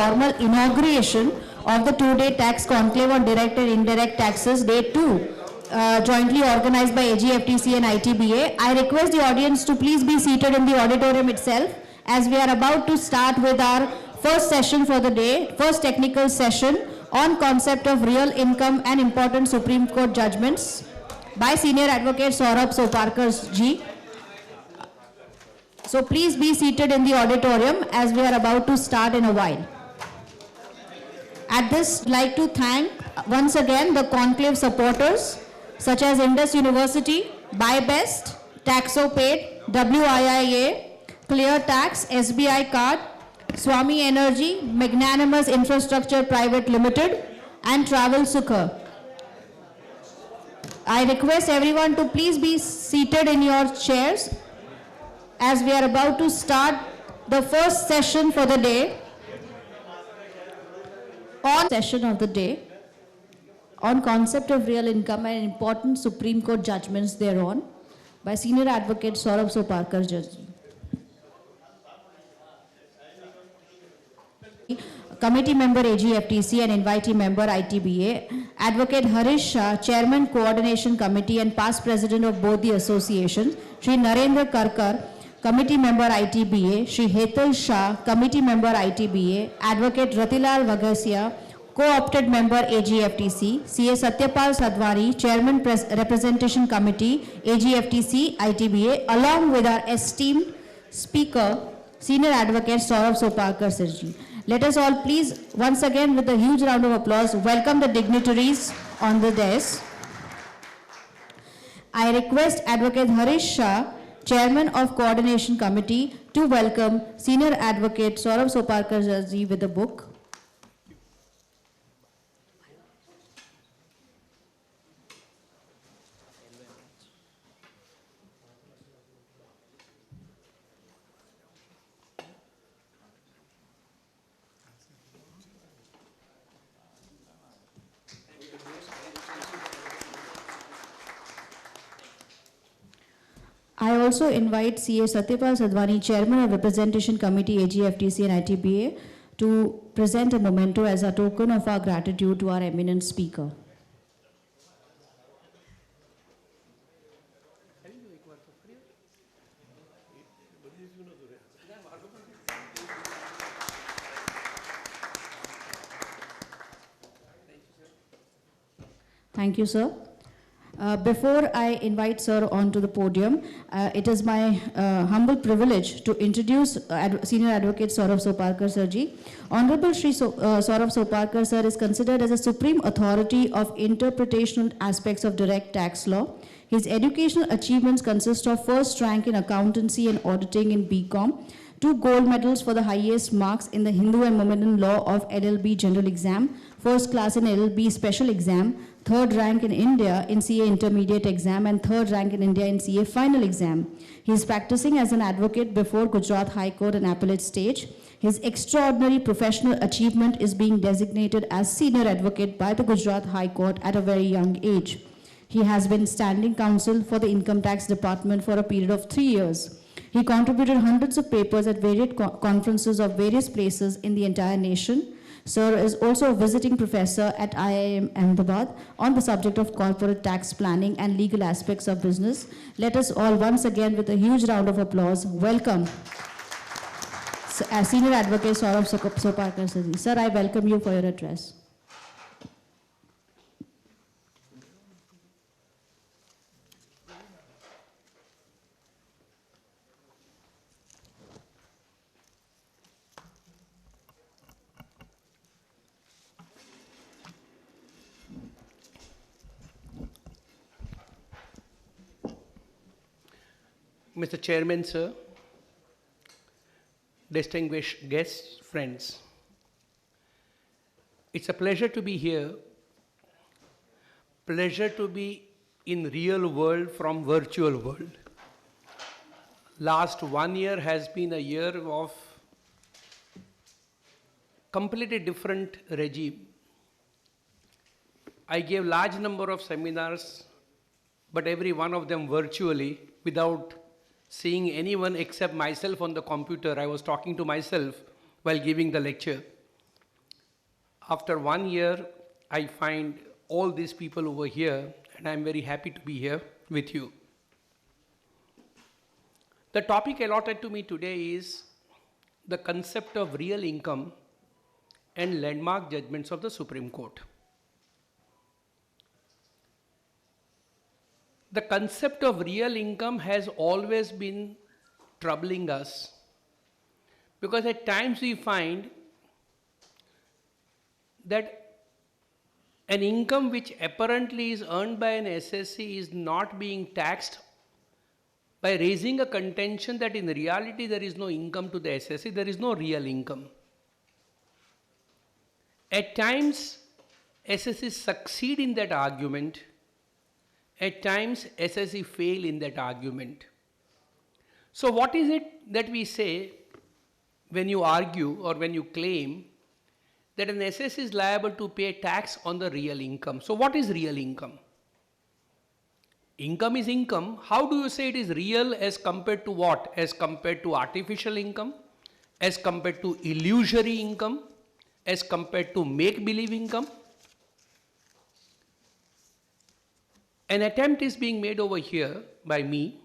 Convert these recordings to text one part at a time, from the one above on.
formal inauguration of the two-day tax conclave on direct and indirect taxes, day 2, jointly organized by AGFTC and ITBA. I request the audience to please be seated in the auditorium itself as we are about to start with our first session for the day, first technical session on concept of real income and important Supreme Court judgments by Senior Advocate Saurabh Soparkar ji. So please be seated in the auditorium as we are about to start in a while. At this, I'd like to thank once again the conclave supporters such as Indus University, BuyBest, TaxoPaid, WIIA, Clear Tax, SBI Card, Swami Energy, Magnanimous Infrastructure Private Limited, and Travel Sukha. I request everyone to please be seated in your chairs as we are about to start the first session for the day. On session of the day on concept of real income and important Supreme Court judgments thereon by Senior Advocate Saurabh Soparkar ji. Committee member AGFTC and invitee member ITBA, Advocate Harish Shah, Chairman Coordination Committee and past President of both the associations, Shri Narendra Karkar, Committee member ITBA, Shri Hetal Shah, Committee member ITBA, Advocate Ratilal Vagasia, co-opted member AGFTC, CA Satyapal Sadhwani, Chairman Representation Committee, AGFTC, ITBA, along with our esteemed speaker, Senior Advocate Saurabh Soparkar Sirji. Let us all please, once again with a huge round of applause, welcome the dignitaries on the dais. I request Advocate Harish Shah, Chairman of Coordination Committee, to welcome Senior Advocate Saurabh Soparkar ji with the book. I also invite CA Satyapal Sadhwani, Chairman of Representation Committee, AGFTC and ITBA, to present a memento as a token of our gratitude to our eminent speaker. Thank you, sir. Before I invite sir onto the podium, it is my humble privilege to introduce Senior Advocate Saurabh Soparkar Sirji. Honorable Shri Saurabh Soparkar sir is considered as a supreme authority of interpretational aspects of direct tax law. His educational achievements consist of first rank in accountancy and auditing in BCom, 2 gold medals for the highest marks in the Hindu and Mohammedan law of LLB general exam, first class in LLB special exam, 3rd rank in India in CA intermediate exam, and 3rd rank in India in CA final exam. He is practicing as an advocate before Gujarat High Court and appellate stage. His extraordinary professional achievement is being designated as senior advocate by the Gujarat High Court at a very young age. He has been standing counsel for the Income Tax Department for a period of 3 years. He contributed hundreds of papers at various conferences of various places in the entire nation. Sir is also a visiting professor at IIM Ahmedabad on the subject of corporate tax planning and legal aspects of business. Let us all once again with a huge round of applause welcome Senior Advocate Saurabh Soparkar Sirji. Sir, I welcome you for your address. Mr. Chairman, sir, distinguished guests, friends, it's a pleasure to be here, pleasure to be in real world from virtual world. Last 1 year has been a year of completely different regime. I gave large number of seminars, but every one of them virtually without seeing anyone except myself on the computer. I was talking to myself while giving the lecture. After 1 year, I find all these people over here, and I'm very happy to be here with you. The topic allotted to me today is the concept of real income and landmark judgments of the Supreme Court. The concept of real income has always been troubling us, because at times we find that an income which apparently is earned by an SSC is not being taxed, by raising a contention that in reality there is no income to the SSC, there is no real income. At times SSC succeed in that argument, at times SSC fail in that argument. So what is it that we say when you argue or when you claim that an SSC is liable to pay tax on the real income? So what is real income? Income is income. How do you say it is real as compared to what? As compared to artificial income, as compared to illusory income, as compared to make-believe income? An attempt is being made over here by me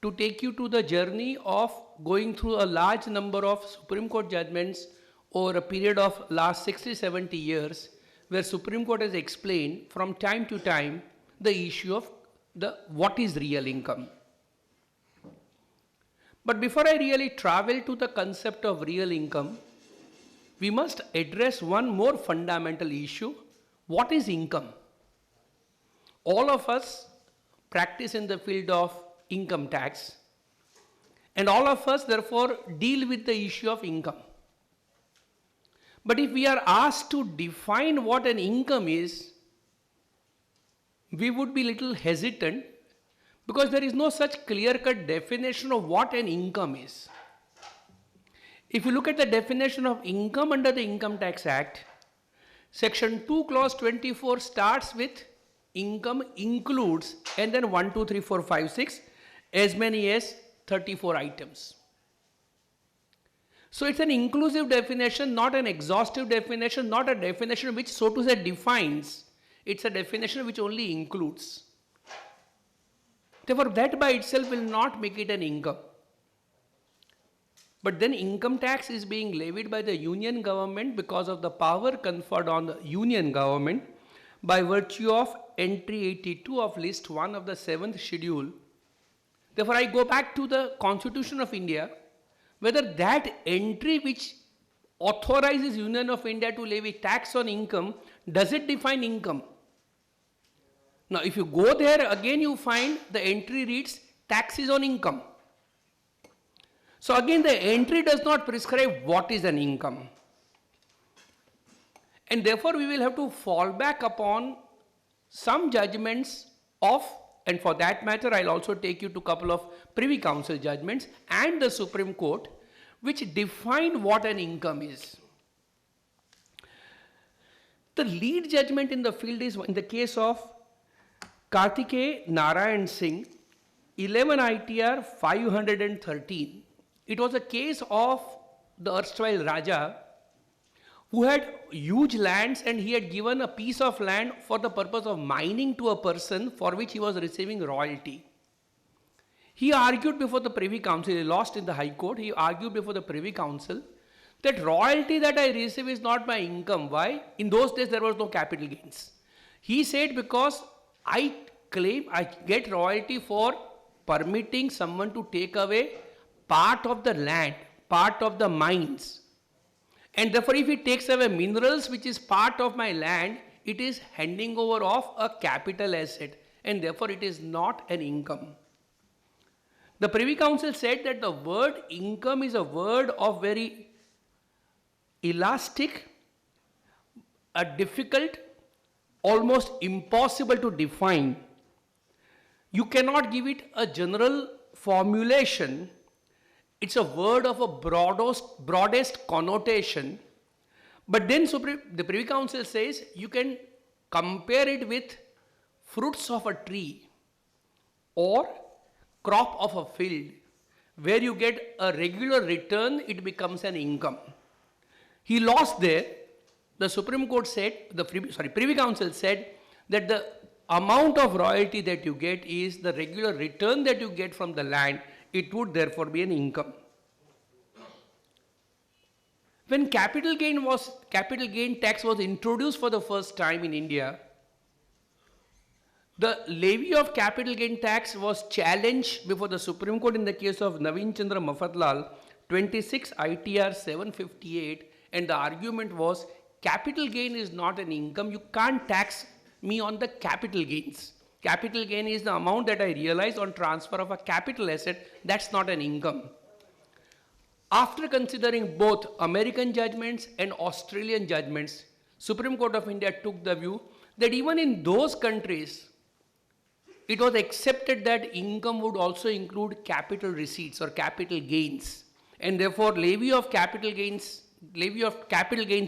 to take you to the journey of going through a large number of Supreme Court judgments over a period of last 60-70 years, where Supreme Court has explained from time to time the issue of what is real income. But before I really travel to the concept of real income, we must address one more fundamental issue. What is income? All of us practice in the field of income tax, and all of us therefore deal with the issue of income. But if we are asked to define what an income is, we would be little hesitant, because there is no such clear-cut definition of what an income is. If you look at the definition of income under the Income Tax Act, Section 2, Clause 24 starts with income includes, and then 1, 2, 3, 4, 5, 6, as many as 34 items. So it's an inclusive definition, not an exhaustive definition, not a definition which, so to say, defines. It's a definition which only includes. Therefore, that by itself will not make it an income. But then income tax is being levied by the union government because of the power conferred on the union government by virtue of entry 82 of list 1 of the 7th schedule. Therefore, I go back to the Constitution of India, whether that entry which authorizes Union of India to levy tax on income, does it define income? Now, if you go there, again you find the entry reads taxes on income. So again, the entry does not prescribe what is an income. And therefore, we will have to fall back upon some judgments of, and for that matter, I'll also take you to a couple of Privy Council judgments and the Supreme Court, which define what an income is. The lead judgment in the field is in the case of Kartikeya Narayan Singh, 11 ITR 513. It was a case of the erstwhile Raja who had huge lands, and he had given a piece of land for the purpose of mining to a person for which he was receiving royalty. He argued before the Privy Council, he lost in the High Court, he argued before the Privy Council that royalty that I receive is not my income. Why? In those days there was no capital gains. He said, because I claim I get royalty for permitting someone to take away part of the land, part of the mines. And therefore, if he takes away minerals, which is part of my land, it is handing over of a capital asset, and therefore it is not an income. The Privy Council said that the word income is a word of very elastic, a difficult, almost impossible to define. You cannot give it a general formulation. It's a word of a broadest connotation. But then the Privy Council says you can compare it with fruits of a tree or crop of a field. Where you get a regular return, it becomes an income. He lost there, the Supreme Court said, Privy Council said that the amount of royalty that you get is the regular return that you get from the land. It would therefore be an income. When capital gain tax was introduced for the first time in India, the levy of capital gain tax was challenged before the Supreme Court in the case of Naveen Chandra Mafatlal, 26 ITR 758, and the argument was capital gain is not an income. You can't tax me on the capital gains. Capital gain is the amount that I realize on transfer of a capital asset. That's not an income. After considering both American judgments and Australian judgments, Supreme Court of India took the view that even in those countries, it was accepted that income would also include capital receipts or capital gains, and therefore levy of capital gains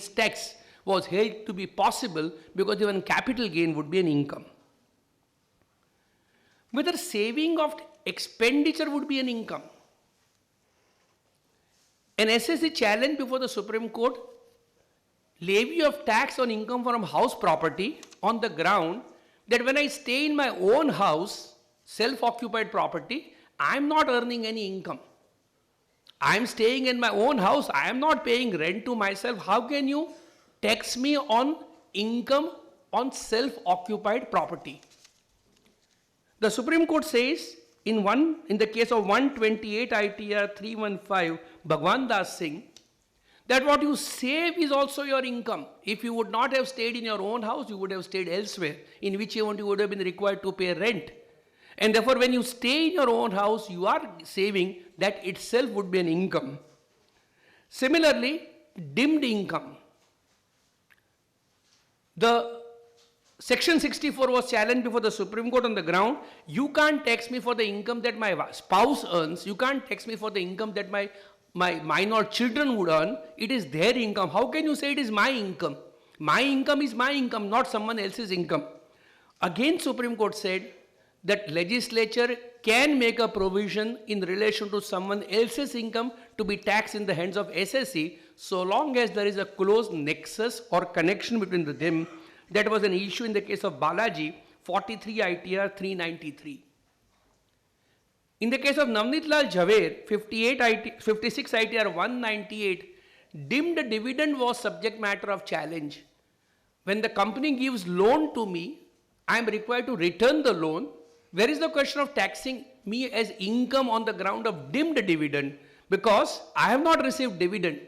tax was held to be possible because even capital gain would be an income. Whether saving of expenditure would be an income. An SSC challenge before the Supreme Court levy of tax on income from house property on the ground that when I stay in my own house, self-occupied property, I am not earning any income. I am staying in my own house, I am not paying rent to myself. How can you tax me on income on self-occupied property? The Supreme Court says in the case of 128 ITR 315 Bhagwan Das Singh, that what you save is also your income. If you would not have stayed in your own house, you would have stayed elsewhere, in which event you would have been required to pay rent. And therefore, when you stay in your own house, you are saving, that itself would be an income. Similarly, dimmed income. The Section 64 was challenged before the Supreme Court on the ground, you can't tax me for the income that my spouse earns, you can't tax me for the income that my minor children would earn, it is their income. How can you say it is my income? My income is my income, not someone else's income. Again, Supreme Court said that legislature can make a provision in relation to someone else's income to be taxed in the hands of SSC, so long as there is a close nexus or connection between them. That was an issue in the case of Balaji, 43 ITR 393. In the case of Navneet Lal Jhaveri, 56 ITR 198, dimmed dividend was subject matter of challenge. When the company gives loan to me, I am required to return the loan. Where is the question of taxing me as income on the ground of dimmed dividend? Because I have not received dividend.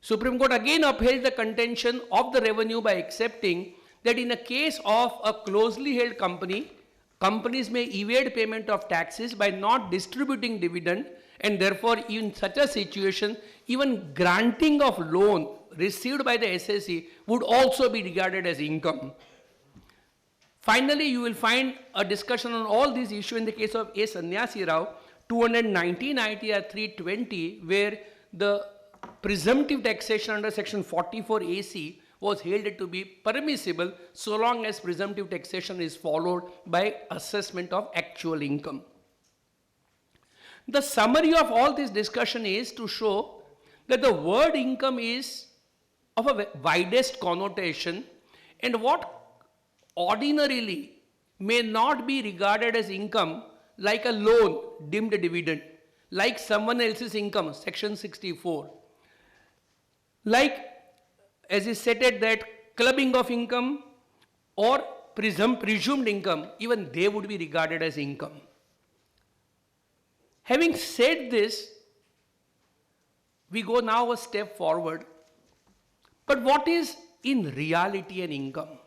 Supreme Court again upheld the contention of the revenue by accepting that in a case of a closely held company, companies may evade payment of taxes by not distributing dividend, and therefore in such a situation, even granting of loan received by the SSC would also be regarded as income. Finally, you will find a discussion on all these issues in the case of A. Sannyasi Rao, 219 ITR 320, where the presumptive taxation under section 44 AC was held to be permissible so long as presumptive taxation is followed by assessment of actual income. The summary of all this discussion is to show that the word income is of a widest connotation, and what ordinarily may not be regarded as income, like a loan, dimmed dividend, like someone else's income, section 64, like as is stated that clubbing of income or presumed income, even they would be regarded as income. Having said this, we go now a step forward. But what is in reality an income?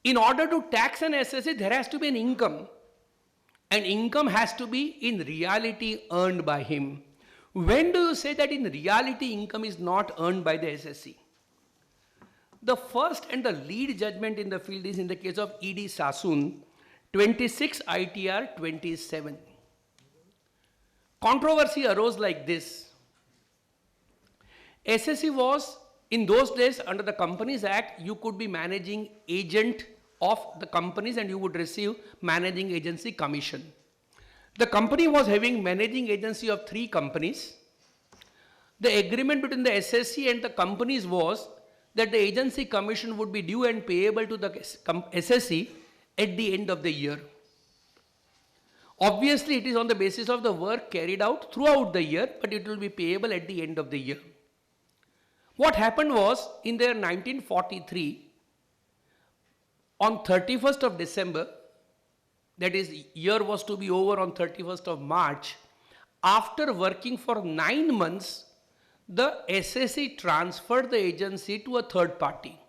In order to tax an SSC, there has to be an income. And income has to be in reality earned by him. When do you say that in reality income is not earned by the SSC? The first and the lead judgment in the field is in the case of E.D. Sassoon, 26 ITR 27. Controversy arose like this. SSC was, in those days, under the Companies Act, you could be managing agent of the companies and you would receive managing agency commission. The company was having managing agency of 3 companies. The agreement between the SSC and the companies was that the agency commission would be due and payable to the SSC at the end of the year. Obviously, it is on the basis of the work carried out throughout the year, but it will be payable at the end of the year. What happened was, in the year 1943, on 31st of December, that is, year was to be over on 31st of March, after working for 9 months, the SSC transferred the agency to a third party.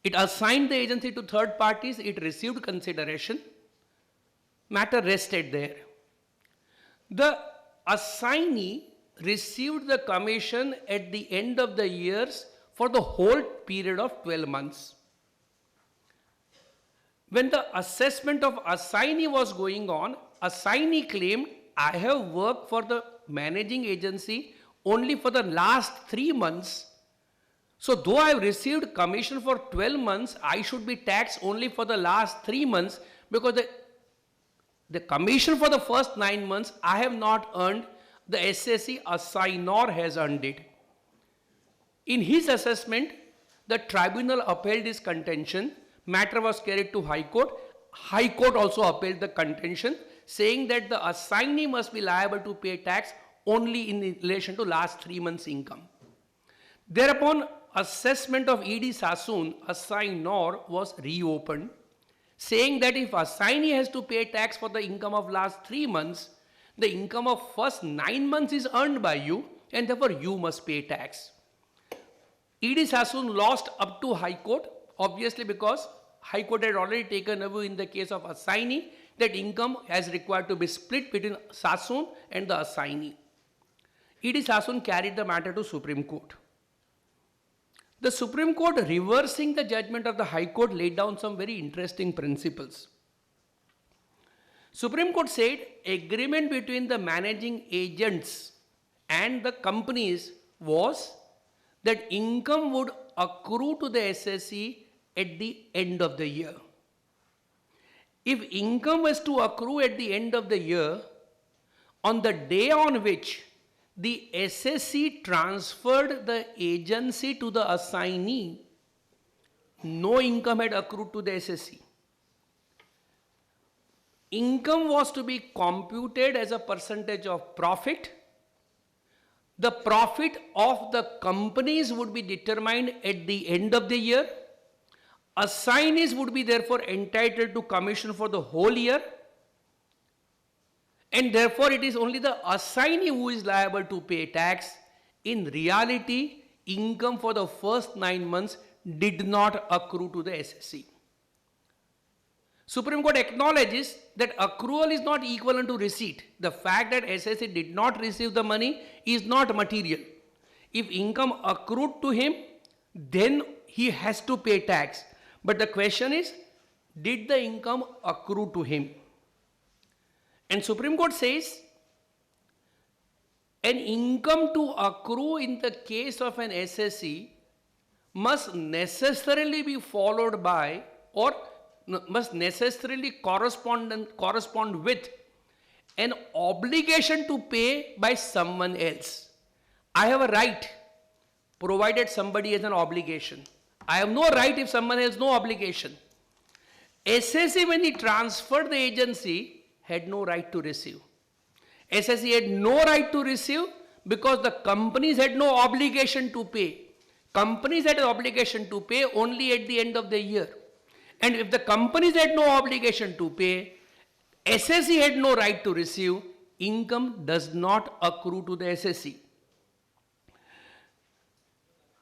It assigned the agency to third parties, it received consideration, matter rested there. The assignee received the commission at the end of the years for the whole period of 12 months. When the assessment of assignee was going on, assignee claimed, I have worked for the managing agency only for the last 3 months. So though I have received commission for 12 months, I should be taxed only for the last 3 months, because the commission for the first 9 months I have not earned, the SSC assignor has earned it. In his assessment, the tribunal upheld his contention. Matter was carried to High Court. High Court also upheld the contention, saying that the assignee must be liable to pay tax only in relation to last 3 months' income. Thereupon, assessment of E.D. Sassoon, assignor, was reopened, saying that if assignee has to pay tax for the income of last 3 months, the income of first 9 months is earned by you, and therefore you must pay tax. E.D. Sassoon lost up to High Court, obviously because High Court had already taken a view in the case of assignee that income has required to be split between Sassoon and the assignee. E.D. Sassoon carried the matter to Supreme Court. The Supreme Court, reversing the judgment of the High Court, laid down some very interesting principles. Supreme Court said agreement between the managing agents and the companies was that income would accrue to the SSC at the end of the year. If income was to accrue at the end of the year, on the day on which the SSC transferred the agency to the assignee, no income had accrued to the SSC. Income was to be computed as a percentage of profit. The profit of the companies would be determined at the end of the year. Assignees would be therefore entitled to commission for the whole year. And therefore it is only the assignee who is liable to pay tax. In reality, income for the first 9 months did not accrue to the SSC. Supreme Court acknowledges that accrual is not equivalent to receipt. The fact that SSC did not receive the money is not material. If income accrued to him, then he has to pay tax. But the question is, did the income accrue to him? And Supreme Court says, an income to accrue in the case of an SSC must necessarily be followed by, or must necessarily correspond with an obligation to pay by someone else. I have a right, provided somebody has an obligation. I have no right if someone has no obligation. SSC, when he transferred the agency, had no right to receive. SSC had no right to receive because the companies had no obligation to pay. Companies had an obligation to pay only at the end of the year. And if the companies had no obligation to pay, SSC had no right to receive, income does not accrue to the SSC.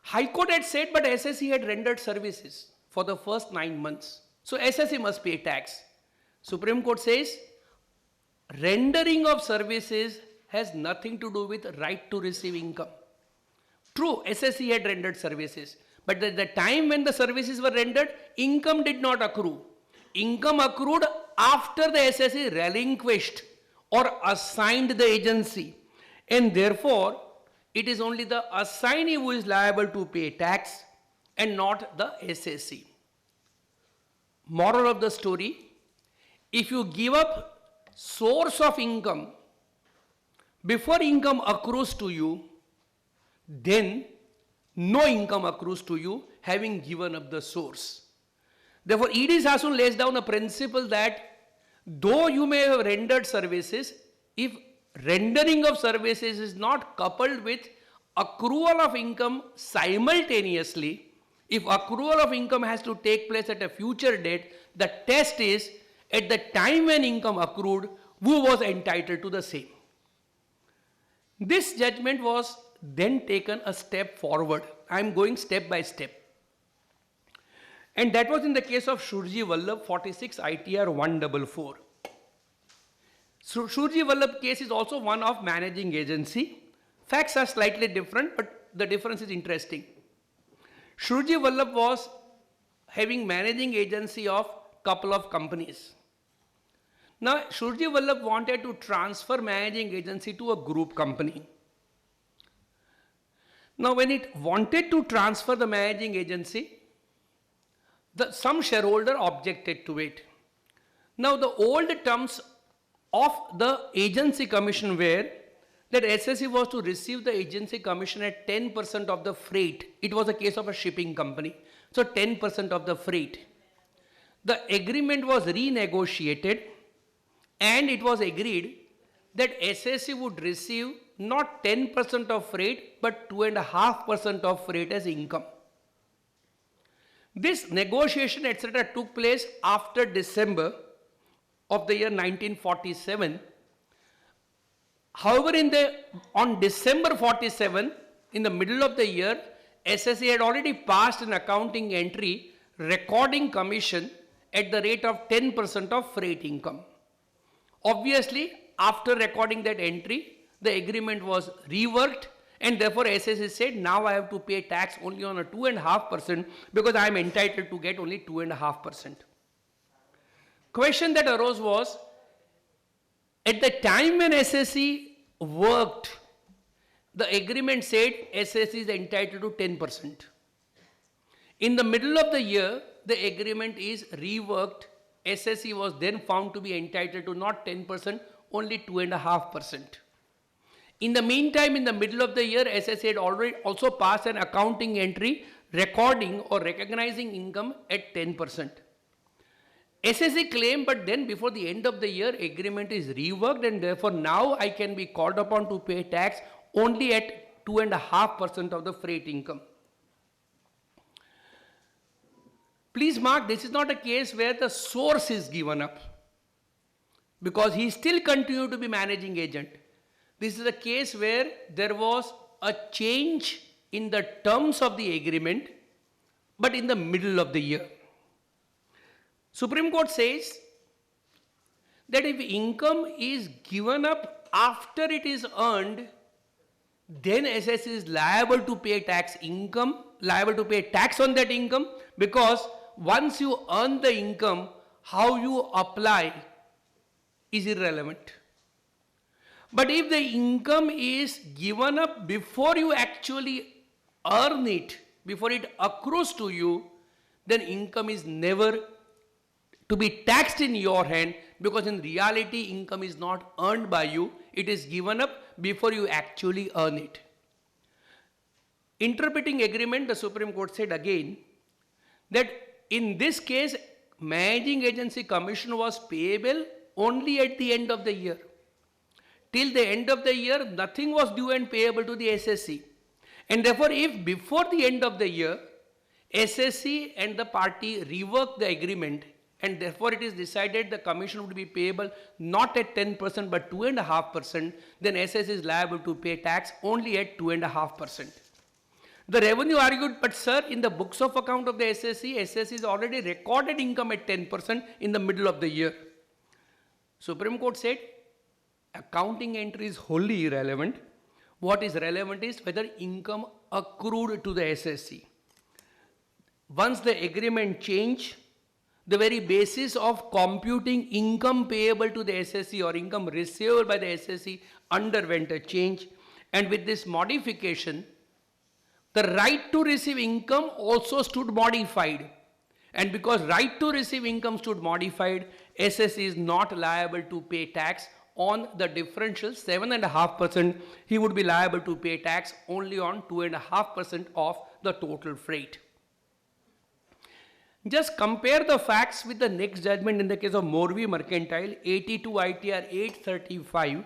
High Court had said, but SSC had rendered services for the first 9 months. So SSC must pay tax. Supreme Court says, rendering of services has nothing to do with right to receive income. True, SSC had rendered services, but at the time when the services were rendered, income did not accrue. Income accrued after the SSC relinquished or assigned the agency, and therefore it is only the assignee who is liable to pay tax and not the SSC. Moral of the story, if you give up source of income before income accrues to you, then no income accrues to you having given up the source. Therefore, E.D. Sasun lays down a principle that though you may have rendered services, if rendering of services is not coupled with accrual of income simultaneously, if accrual of income has to take place at a future date, the test is at the time when income accrued, who was entitled to the same. This judgment was then taken a step forward. I am going step by step. And that was in the case of Surji Vallabh 46 ITR 144. So Surji Vallabh case is also one of managing agency. Facts are slightly different, but the difference is interesting. Surji Vallabh was having managing agency of couple of companies. Now Surji Vallabh wanted to transfer managing agency to a group company. Now when it wanted to transfer the managing agency, some shareholder objected to it. Now the old terms of the agency commission were that SSC was to receive the agency commission at 10% of the freight. It was a case of a shipping company. So 10% of the freight. The agreement was renegotiated and it was agreed that SSC would receive not 10% of freight but 2.5% of freight as income. This negotiation etc. took place after December of the year 1947. However, on December 47, in the middle of the year, SSC had already passed an accounting entry recording commission at the rate of 10% of freight income. Obviously, after recording that entry, the agreement was reworked and therefore SSC said, now I have to pay tax only on a 2.5% because I am entitled to get only 2.5%. Question that arose was, at the time when SSC worked, the agreement said SSC is entitled to 10%. In the middle of the year, the agreement is reworked. SSC was then found to be entitled to not 10%, only 2.5%. In the meantime, in the middle of the year, SSC had already also passed an accounting entry recording or recognizing income at 10%. SSC claimed, but then before the end of the year, agreement is reworked and therefore now I can be called upon to pay tax only at 2.5% of the freight income. Please mark, this is not a case where the source is given up because he still continued to be managing agent. This is a case where there was a change in the terms of the agreement, but in the middle of the year. Supreme Court says that if income is given up after it is earned, then SSC is liable to pay tax on that income, because once you earn the income, how you apply is irrelevant. But if the income is given up before you actually earn it, before it accrues to you, then income is never to be taxed in your hand, because in reality income is not earned by you, it is given up before you actually earn it. Interpreting agreement, the Supreme Court said again that in this case managing agency commission was payable only at the end of the year. Till the end of the year, nothing was due and payable to the SSC. And therefore, if before the end of the year, SSC and the party rework the agreement, and therefore it is decided the commission would be payable not at 10% but 2.5%, then SSC is liable to pay tax only at 2.5%. The revenue argued, but sir, in the books of account of the SSC is already recorded income at 10% in the middle of the year. Supreme Court said, accounting entry is wholly irrelevant. What is relevant is whether income accrued to the SSC. Once the agreement changed, the very basis of computing income payable to the SSC or income receivable by the SSC underwent a change, and with this modification, the right to receive income also stood modified. And because right to receive income stood modified, SSC is not liable to pay tax on the differential 7.5%, he would be liable to pay tax only on 2.5% of the total freight. Just compare the facts with the next judgment in the case of Morvi Mercantile 82 ITR 835.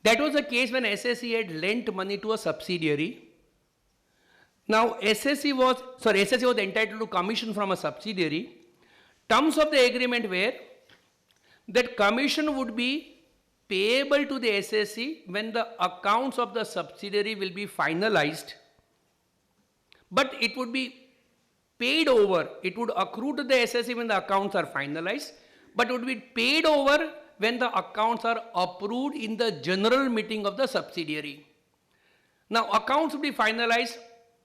That was a case when SSE had lent money to a subsidiary. Now SSE was entitled to commission from a subsidiary. Terms of the agreement were that commission would be payable to the SSE when the accounts of the subsidiary will be finalized, but it would be paid over. It would accrue to the SSE when the accounts are finalized, but it would be paid over when the accounts are approved in the general meeting of the subsidiary. Now accounts would be finalized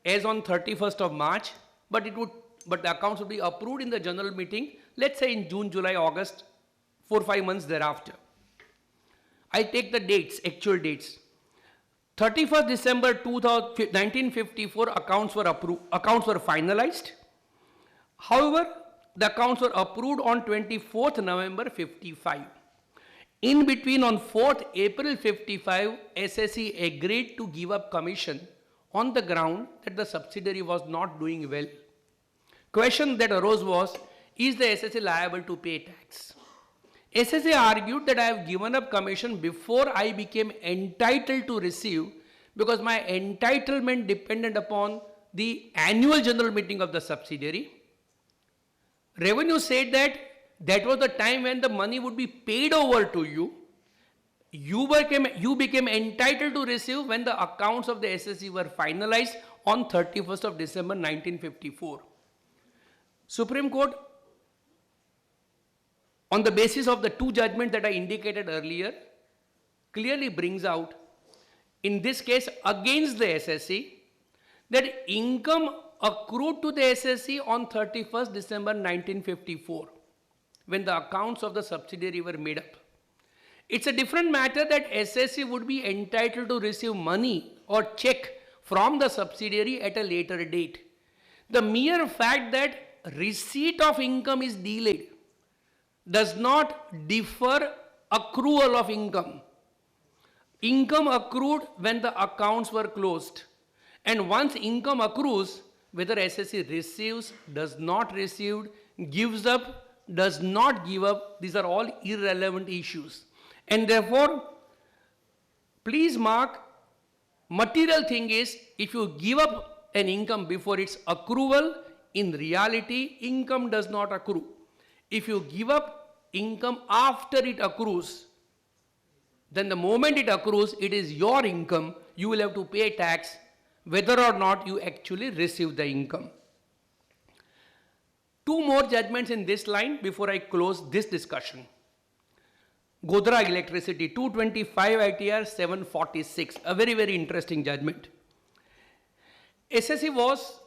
as on 31st of March, but the accounts would be approved in the general meeting, let's say in June, July, August, 4-5 months thereafter. I take the dates, actual dates. 31st December 1954, accounts were finalized. However, the accounts were approved on 24th November 55. In between, on 4th April 55, SSE agreed to give up commission on the ground that the subsidiary was not doing well. Question that arose was, is the SSE liable to pay tax? SSE argued that I have given up commission before I became entitled to receive, because my entitlement depended upon the annual general meeting of the subsidiary. Revenue said that that was the time when the money would be paid over to you. You became entitled to receive when the accounts of the SSE were finalized on 31st of December 1954. Supreme Court, on the basis of the two judgments that I indicated earlier, clearly brings out, in this case against the SSE, that income accrued to the SSE on 31st December 1954, when the accounts of the subsidiary were made up. It's a different matter that SSE would be entitled to receive money or check from the subsidiary at a later date. The mere fact that receipt of income is delayed does not defer accrual of income. Income accrued when the accounts were closed. And once income accrues, whether SSE receives, does not receive, gives up, does not give up, these are all irrelevant issues. And therefore, please mark, material thing is, if you give up an income before its accrual, in reality, income does not accrue. If you give up income after it accrues, then the moment it accrues, it is your income. You will have to pay tax whether or not you actually receive the income. Two more judgments in this line before I close this discussion. Godhra Electricity, 225 ITR 746, a very, very interesting judgment. SSE was,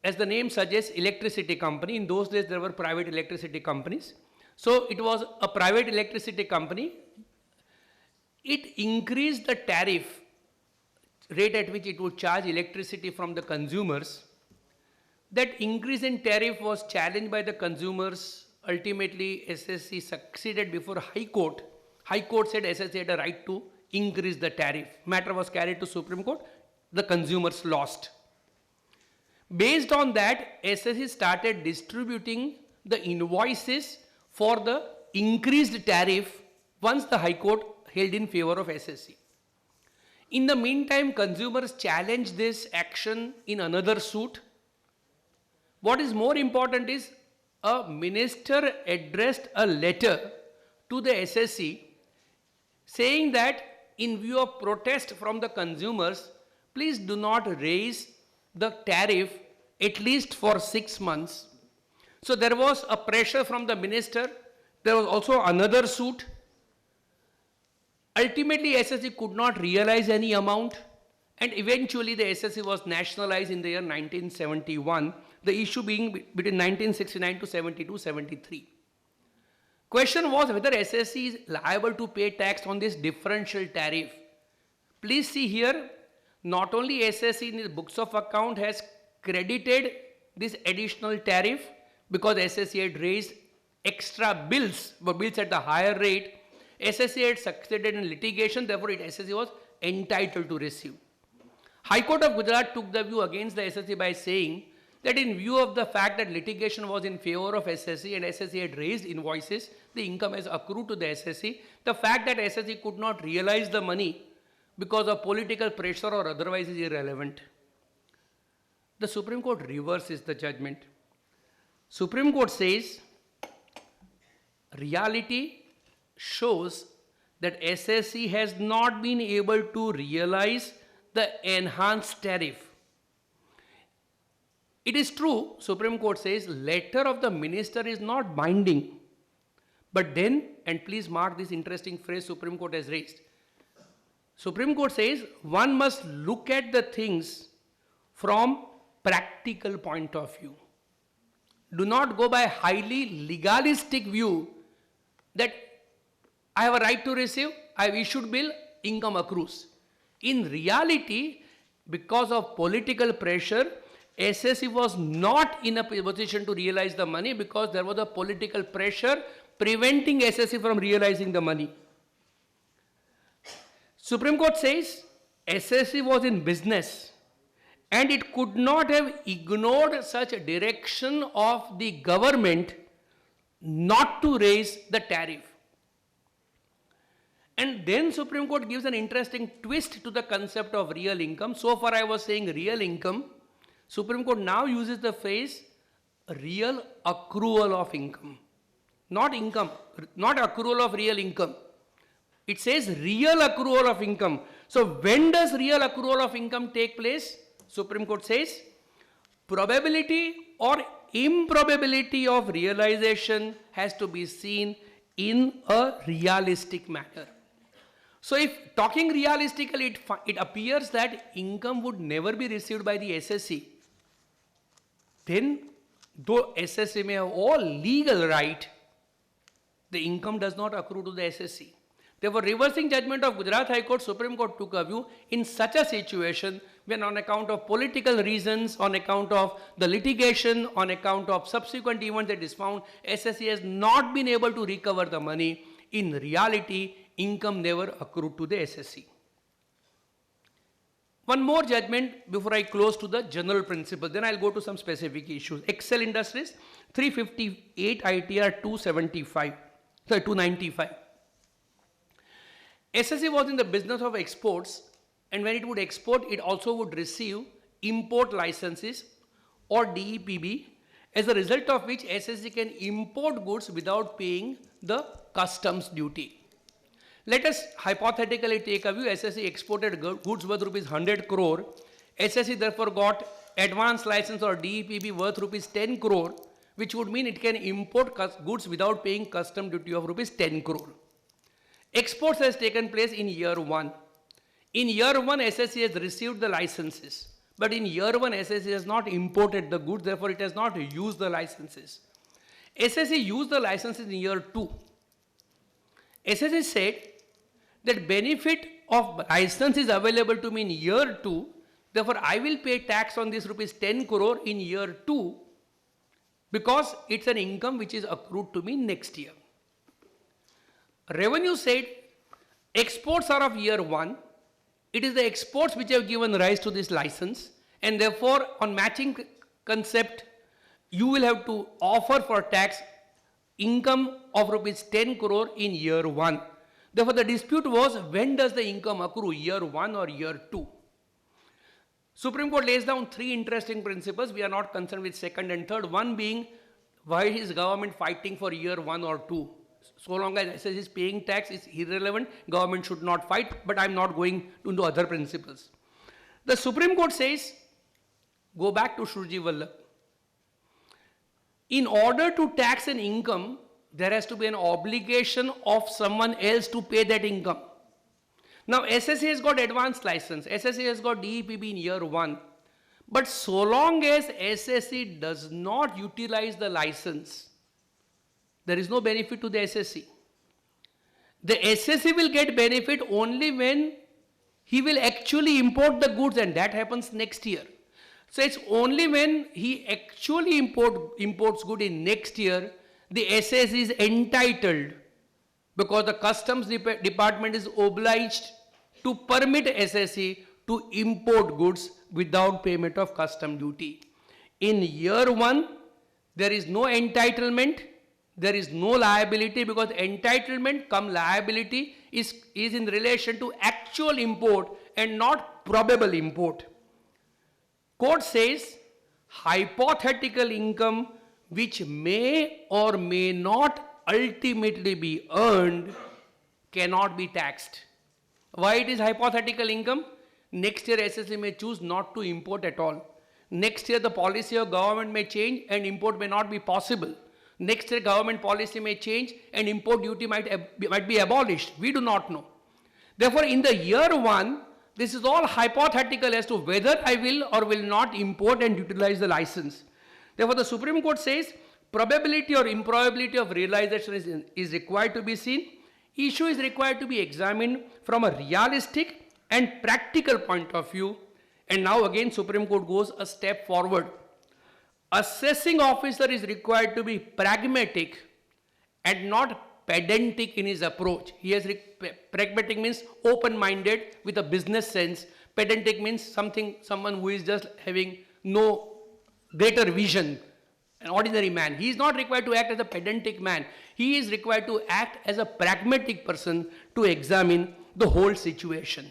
as the name suggests, electricity company. In those days, there were private electricity companies. So it was a private electricity company. It increased the tariff rate at which it would charge electricity from the consumers. That increase in tariff was challenged by the consumers. Ultimately, SSE succeeded before High Court. High Court said SSE had a right to increase the tariff. Matter was carried to Supreme Court. The consumers lost. Based on that, SSE started distributing the invoices for the increased tariff once the High Court held in favor of SSE. In the meantime, consumers challenged this action in another suit. What is more important is, a minister addressed a letter to the SSE saying that in view of protest from the consumers, please do not raise the tariff at least for 6 months. So there was a pressure from the minister. There was also another suit. Ultimately, SSE could not realize any amount, and eventually the SSE was nationalized in the year 1971, the issue being between 1969 to 72-73. Question was whether SSE is liable to pay tax on this differential tariff. Please see here, not only SSE in its books of account has credited this additional tariff because SSE had raised extra bills, but bills at the higher rate. SSC had succeeded in litigation, therefore SSC was entitled to receive. High Court of Gujarat took the view against the SSC by saying that in view of the fact that litigation was in favor of SSC and SSC had raised invoices, the income has accrued to the SSC. The fact that SSC could not realize the money because of political pressure or otherwise is irrelevant. The Supreme Court reverses the judgment. Supreme Court says reality shows that SSC has not been able to realize the enhanced tariff. It is true, Supreme Court says, letter of the minister is not binding. But then, and please mark this interesting phrase Supreme Court has raised. Supreme Court says one must look at the things from practical point of view. Do not go by highly legalistic view that I have a right to receive, I have issued bill, income accrues. In reality, because of political pressure, SSC was not in a position to realize the money because there was a political pressure preventing SSC from realizing the money. Supreme Court says SSC was in business and it could not have ignored such a direction of the government not to raise the tariff. And then Supreme Court gives an interesting twist to the concept of real income. So far I was saying real income. Supreme Court now uses the phrase real accrual of income. Not income, not accrual of real income. It says real accrual of income. So when does real accrual of income take place? Supreme Court says probability or improbability of realization has to be seen in a realistic manner. So if talking realistically, it appears that income would never be received by the SSC. Then, though SSC may have all legal right, the income does not accrue to the SSC. Therefore, reversing judgment of Gujarat High Court, Supreme Court took a view in such a situation when on account of political reasons, on account of the litigation, on account of subsequent events that is found, SSC has not been able to recover the money. In reality, income never accrued to the SSC. One more judgment before I close to the general principle, then I'll go to some specific issues. Excel Industries, 358 ITR 295. SSC was in the business of exports, and when it would export, it also would receive import licenses or DEPB, as a result of which SSC can import goods without paying the customs duty. Let us hypothetically take a view, SSC exported goods worth rupees 100 crore. SSC therefore got advance license or DEPB worth rupees 10 crore, which would mean it can import goods without paying custom duty of rupees 10 crore. Exports has taken place in year 1. In year 1, SSC has received the licenses. But in year 1, SSC has not imported the goods, therefore it has not used the licenses. SSC used the licenses in year 2. SSC said that benefit of license is available to me in year 2, therefore I will pay tax on this rupees 10 crore in year 2 because it's an income which is accrued to me next year. Revenue said exports are of year 1, it is the exports which have given rise to this license, and therefore on matching concept you will have to offer for tax income of rupees 10 crore in year 1. Therefore, the dispute was when does the income accrue, year 1 or year 2? Supreme Court lays down 3 interesting principles. We are not concerned with second and third. One being, why is government fighting for year 1 or 2? So long as SSC is paying tax, it's irrelevant. Government should not fight, but I'm not going into other principles. The Supreme Court says, go back to Shruji Vallabh. In order to tax an income, there has to be an obligation of someone else to pay that income. Now, SSC has got advanced license. SSC has got DEPB in year 1. But so long as SSC does not utilize the license, there is no benefit to the SSC. The SSC will get benefit only when he will actually import the goods, and that happens next year. So it's only when he actually imports good in next year, the SSC is entitled, because the customs department is obliged to permit SSE to import goods without payment of custom duty. In year 1, there is no entitlement, there is no liability, because entitlement cum liability is in relation to actual import and not probable import. Court says hypothetical income which may or may not ultimately be earned cannot be taxed. Why it is hypothetical income? Next year SSE may choose not to import at all. Next year the policy of government may change and import may not be possible. Next year government policy may change and import duty might be abolished. We do not know. Therefore, in the year 1, this is all hypothetical as to whether I will or will not import and utilize the license. Therefore, the Supreme Court says probability or improbability of realization is required to be seen. Issue is required to be examined from a realistic and practical point of view. And now again Supreme Court goes a step forward. Assessing officer is required to be pragmatic and not pedantic in his approach. Pragmatic means open-minded with a business sense. Pedantic means someone who is just having no greater vision, an ordinary man. He is not required to act as a pedantic man. He is required to act as a pragmatic person to examine the whole situation.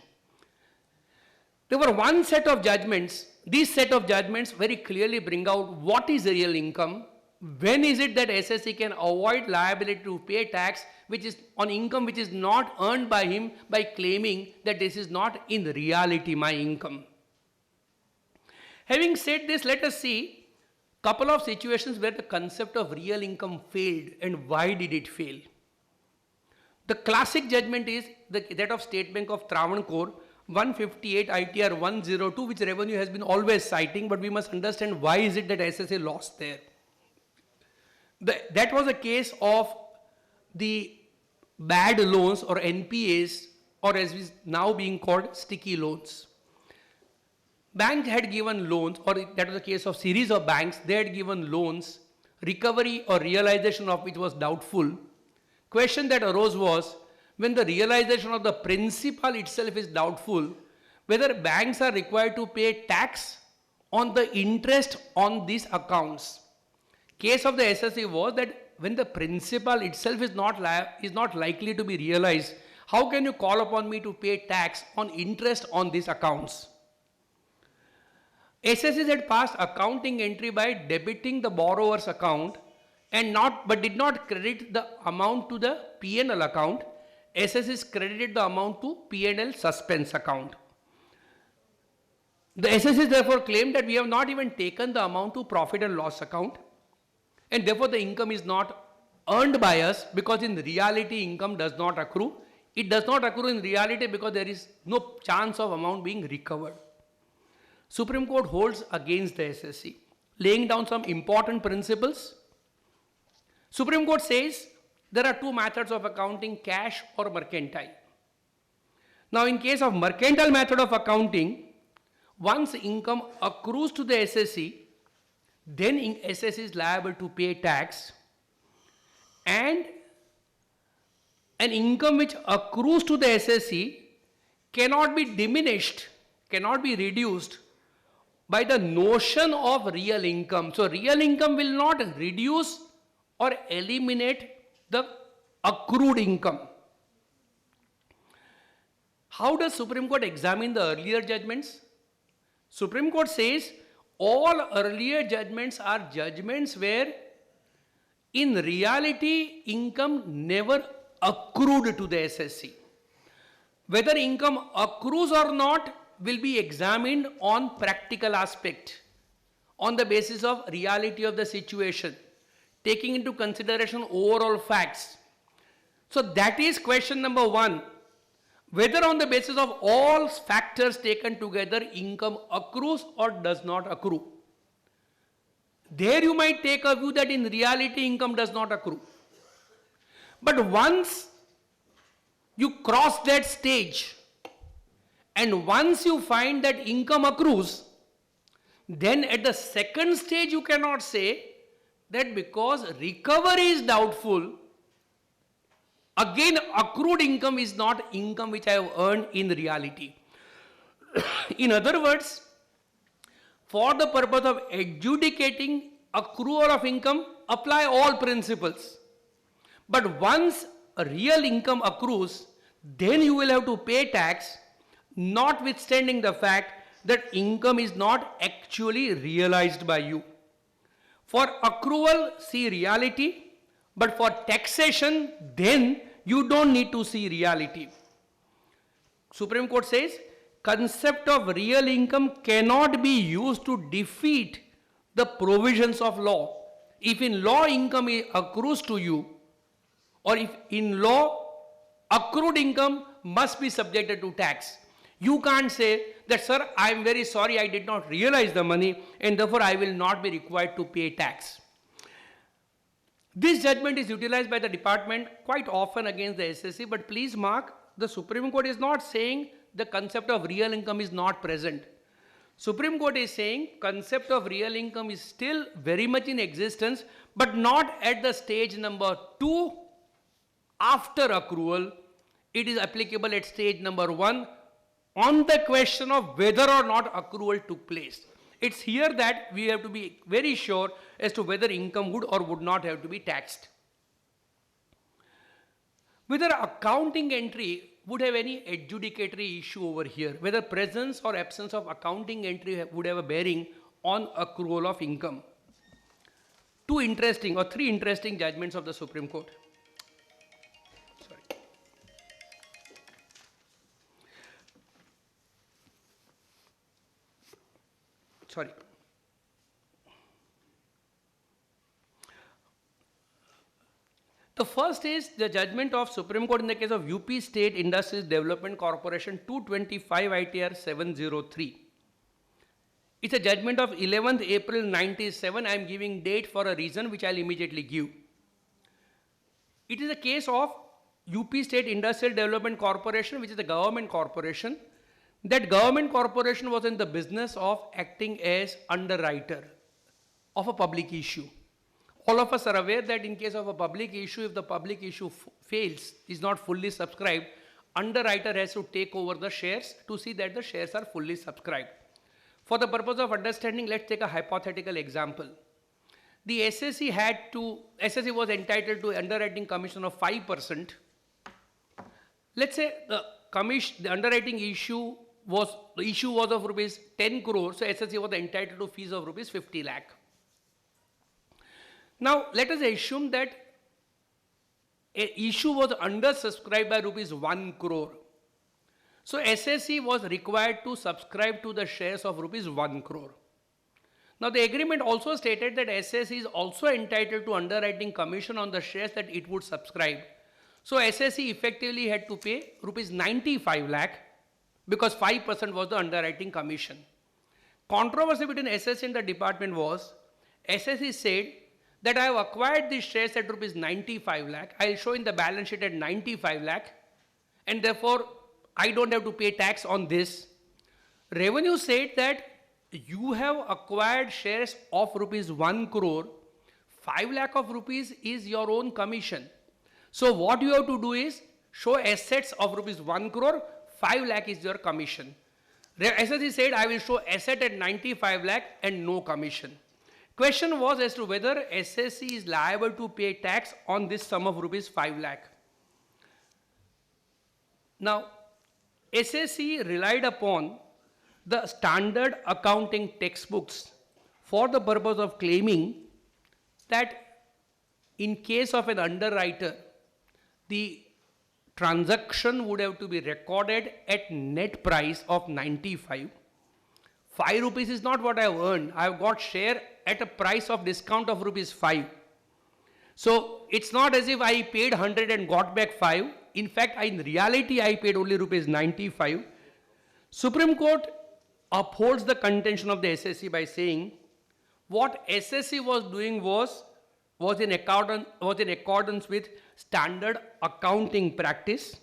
There were one set of judgments. These set of judgments very clearly bring out what is real income, when is it that SSE can avoid liability to pay tax which is on income which is not earned by him by claiming that this is not in reality my income. Having said this, let us see a couple of situations where the concept of real income failed and why did it fail. The classic judgment is that of State Bank of Travancore 158 ITR 102, which revenue has been always citing, but we must understand why is it that SSA lost there. That was a case of the bad loans or NPAs, or as is now being called sticky loans. Bank had given loans, or that was a case of series of banks, they had given loans, recovery or realization of which was doubtful. Question that arose was, when the realization of the principal itself is doubtful, whether banks are required to pay tax on the interest on these accounts. Case of the SSE was that when the principal itself is not likely to be realized, how can you call upon me to pay tax on interest on these accounts? SSEs had passed accounting entry by debiting the borrower's account but did not credit the amount to the P&L account. SSEs credited the amount to P&L suspense account. The SSEs therefore claimed that we have not even taken the amount to profit and loss account, and therefore the income is not earned by us, because in reality income does not accrue. It does not accrue in reality because there is no chance of amount being recovered. Supreme Court holds against the SSE, laying down some important principles. Supreme Court says there are two methods of accounting, cash or mercantile. Now in case of mercantile method of accounting, once income accrues to the SSE, then SSE is liable to pay tax, and an income which accrues to the SSE cannot be diminished, cannot be reduced by the notion of real income. So real income will not reduce or eliminate the accrued income. How does Supreme Court examine the earlier judgments? Supreme Court says all earlier judgments are judgments where in reality income never accrued to the SSE. Whether income accrues or not will be examined on practical aspect, on the basis of reality of the situation, taking into consideration overall facts. So that is question number 1. Whether on the basis of all factors taken together income accrues or does not accrue. There you might take a view that in reality income does not accrue. But once you cross that stage and once you find that income accrues, then at the second stage you cannot say that because recovery is doubtful, Again, accrued income is not income which I have earned in reality. In other words, for the purpose of adjudicating accrual of income, apply all principles. But once a real income accrues, then you will have to pay tax, notwithstanding the fact that income is not actually realized by you. For accrual, see reality, but for taxation, then you don't need to see reality. Supreme Court says, concept of real income cannot be used to defeat the provisions of law. If in law income accrues to you, or if in law accrued income must be subjected to tax, you can't say that, sir, I am very sorry, I did not realize the money and therefore I will not be required to pay tax. This judgment is utilized by the department quite often against the SSC, but please mark, the Supreme Court is not saying the concept of real income is not present. Supreme Court is saying concept of real income is still very much in existence, but not at the stage number 2 after accrual. It is applicable at stage number 1 on the question of whether or not accrual took place. It's here that we have to be very sure as to whether income would or would not have to be taxed. Whether accounting entry would have any adjudicatory issue over here, whether presence or absence of accounting entry would have a bearing on accrual of income. Three interesting judgments of the Supreme Court. Sorry. The first is the judgment of Supreme Court in the case of UP State Industries Development Corporation 225 ITR 703. It's a judgment of 11th April 97. I am giving date for a reason which I'll immediately give. It is a case of UP State Industrial Development Corporation, which is a government corporation. That government corporation was in the business of acting as underwriter of a public issue. All of us are aware that in case of a public issue, if the public issue fails, is not fully subscribed, underwriter has to take over the shares to see that the shares are fully subscribed. For the purpose of understanding, let's take a hypothetical example. The SSC was entitled to underwriting commission of 5%. Let's say the underwriting issue was of rupees 10 crore, so SSC was entitled to fees of rupees 50 lakh. Now, let us assume that an issue was undersubscribed by rupees 1 crore. So, SSC was required to subscribe to the shares of rupees 1 crore. Now, the agreement also stated that SSC is also entitled to underwriting commission on the shares that it would subscribe. So, SSC effectively had to pay rupees 95 lakh because 5% was the underwriting commission. Controversy between SSC and the department was, SSC said that I have acquired these shares at rupees 95 lakh. I will show in the balance sheet at 95 lakh and therefore I don't have to pay tax on this. Revenue said that you have acquired shares of rupees 1 crore, 5 lakh of rupees is your own commission. So what you have to do is show assets of rupees 1 crore, 5 lakh is your commission. SSC said I will show asset at 95 lakh and no commission. Question was as to whether SSC is liable to pay tax on this sum of rupees 5 lakh. Now, SSC relied upon the standard accounting textbooks for the purpose of claiming that in case of an underwriter, the transaction would have to be recorded at net price of 95. 5 rupees is not what I have earned. I have got share at a price of discount of rupees 5. So it's not as if I paid 100 and got back 5. In fact, in reality, I paid only rupees 95. Supreme Court upholds the contention of the SSC by saying what SSC was doing was in accordance with standard accounting practice.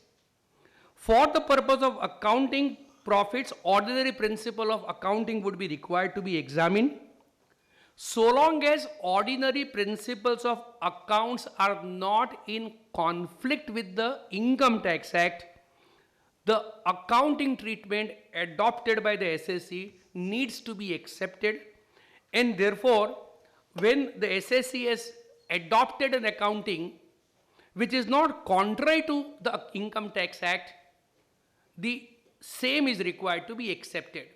For the purpose of accounting profits, ordinary principle of accounting would be required to be examined. So long as ordinary principles of accounts are not in conflict with the Income Tax Act, the accounting treatment adopted by the SSC needs to be accepted, and therefore, when the SSC has adopted an accounting which is not contrary to the Income Tax Act, the same is required to be accepted.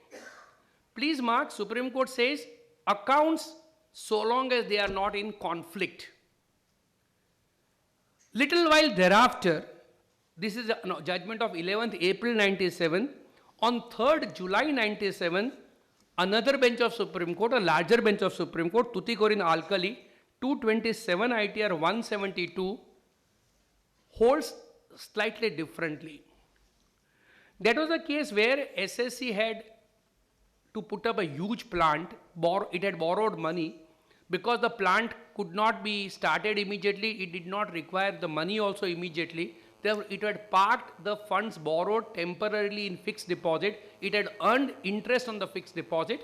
Please mark, Supreme Court says accounts so long as they are not in conflict. Little while thereafter, this is a judgment of 11th April 97. On 3rd July 97, another bench of Supreme Court, a larger bench of Supreme Court, Tuticorin Alkali, 227 ITR 172, holds slightly differently. That was a case where SSC had to put up a huge plant, it had borrowed money. Because the plant could not be started immediately, it did not require the money also immediately. Therefore, it had parked the funds borrowed temporarily in fixed deposit. It had earned interest on the fixed deposit.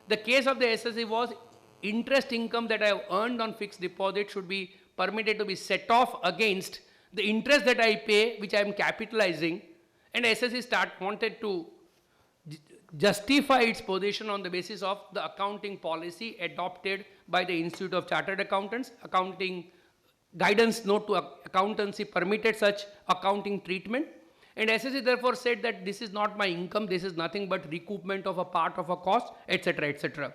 The case of the SSC was interest income that I have earned on fixed deposit should be permitted to be set off against the interest that I pay, which I am capitalizing. And SSC wanted to justify its position on the basis of the accounting policy adopted by the Institute of Chartered Accountants. Accounting guidance note to accountancy permitted such accounting treatment. And SSC therefore said that this is not my income, this is nothing but recoupment of a part of a cost, etc., etc.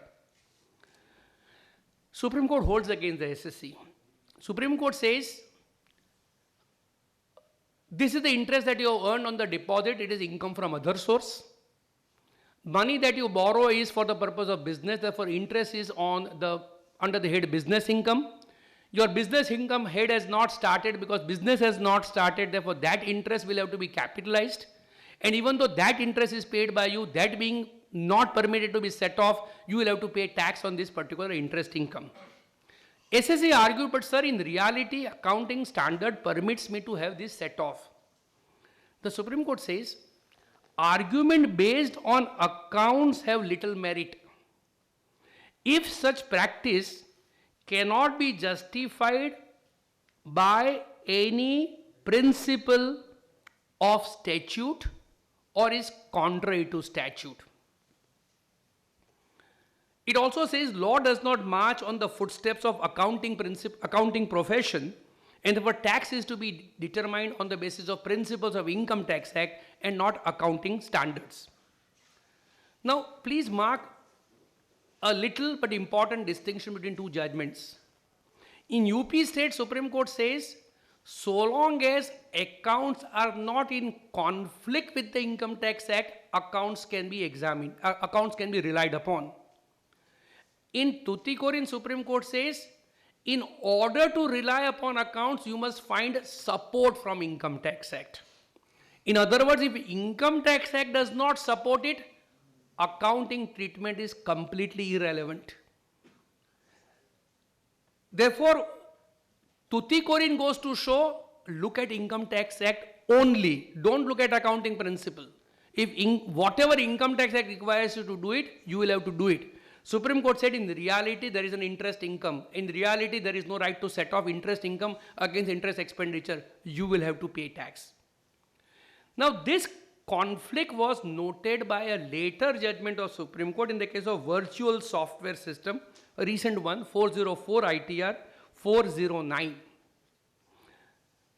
Supreme Court holds against the SSC. Supreme Court says, this is the interest that you have earned on the deposit, it is income from other source. Money that you borrow is for the purpose of business, therefore interest is under the head business income. Your business income head has not started because business has not started, therefore that interest will have to be capitalized. And even though that interest is paid by you, that being not permitted to be set off, you will have to pay tax on this particular interest income. SSC argued, but sir, in reality, accounting standard permits me to have this set off. The Supreme Court says, argument based on accounts have little merit. If such practice cannot be justified by any principle of statute or is contrary to statute. It also says law does not march on the footsteps of accounting profession, and therefore tax is to be determined on the basis of principles of Income Tax Act and not accounting standards. Now, please mark a little but important distinction between two judgments. In UP State, Supreme Court says, so long as accounts are not in conflict with the Income Tax Act, accounts can be examined, accounts can be relied upon. In Tuticorin, Supreme Court says, in order to rely upon accounts, you must find support from Income Tax Act. In other words, if Income Tax Act does not support it, accounting treatment is completely irrelevant. Therefore, Tuticorin goes to show, look at Income Tax Act only. Don't look at accounting principle. If whatever Income Tax Act requires you to do it, you will have to do it. Supreme Court said in reality there is an interest income. In reality there is no right to set off interest income against interest expenditure. You will have to pay tax. Now this conflict was noted by a later judgment of Supreme Court in the case of virtual software system, a recent one, 404 ITR 409.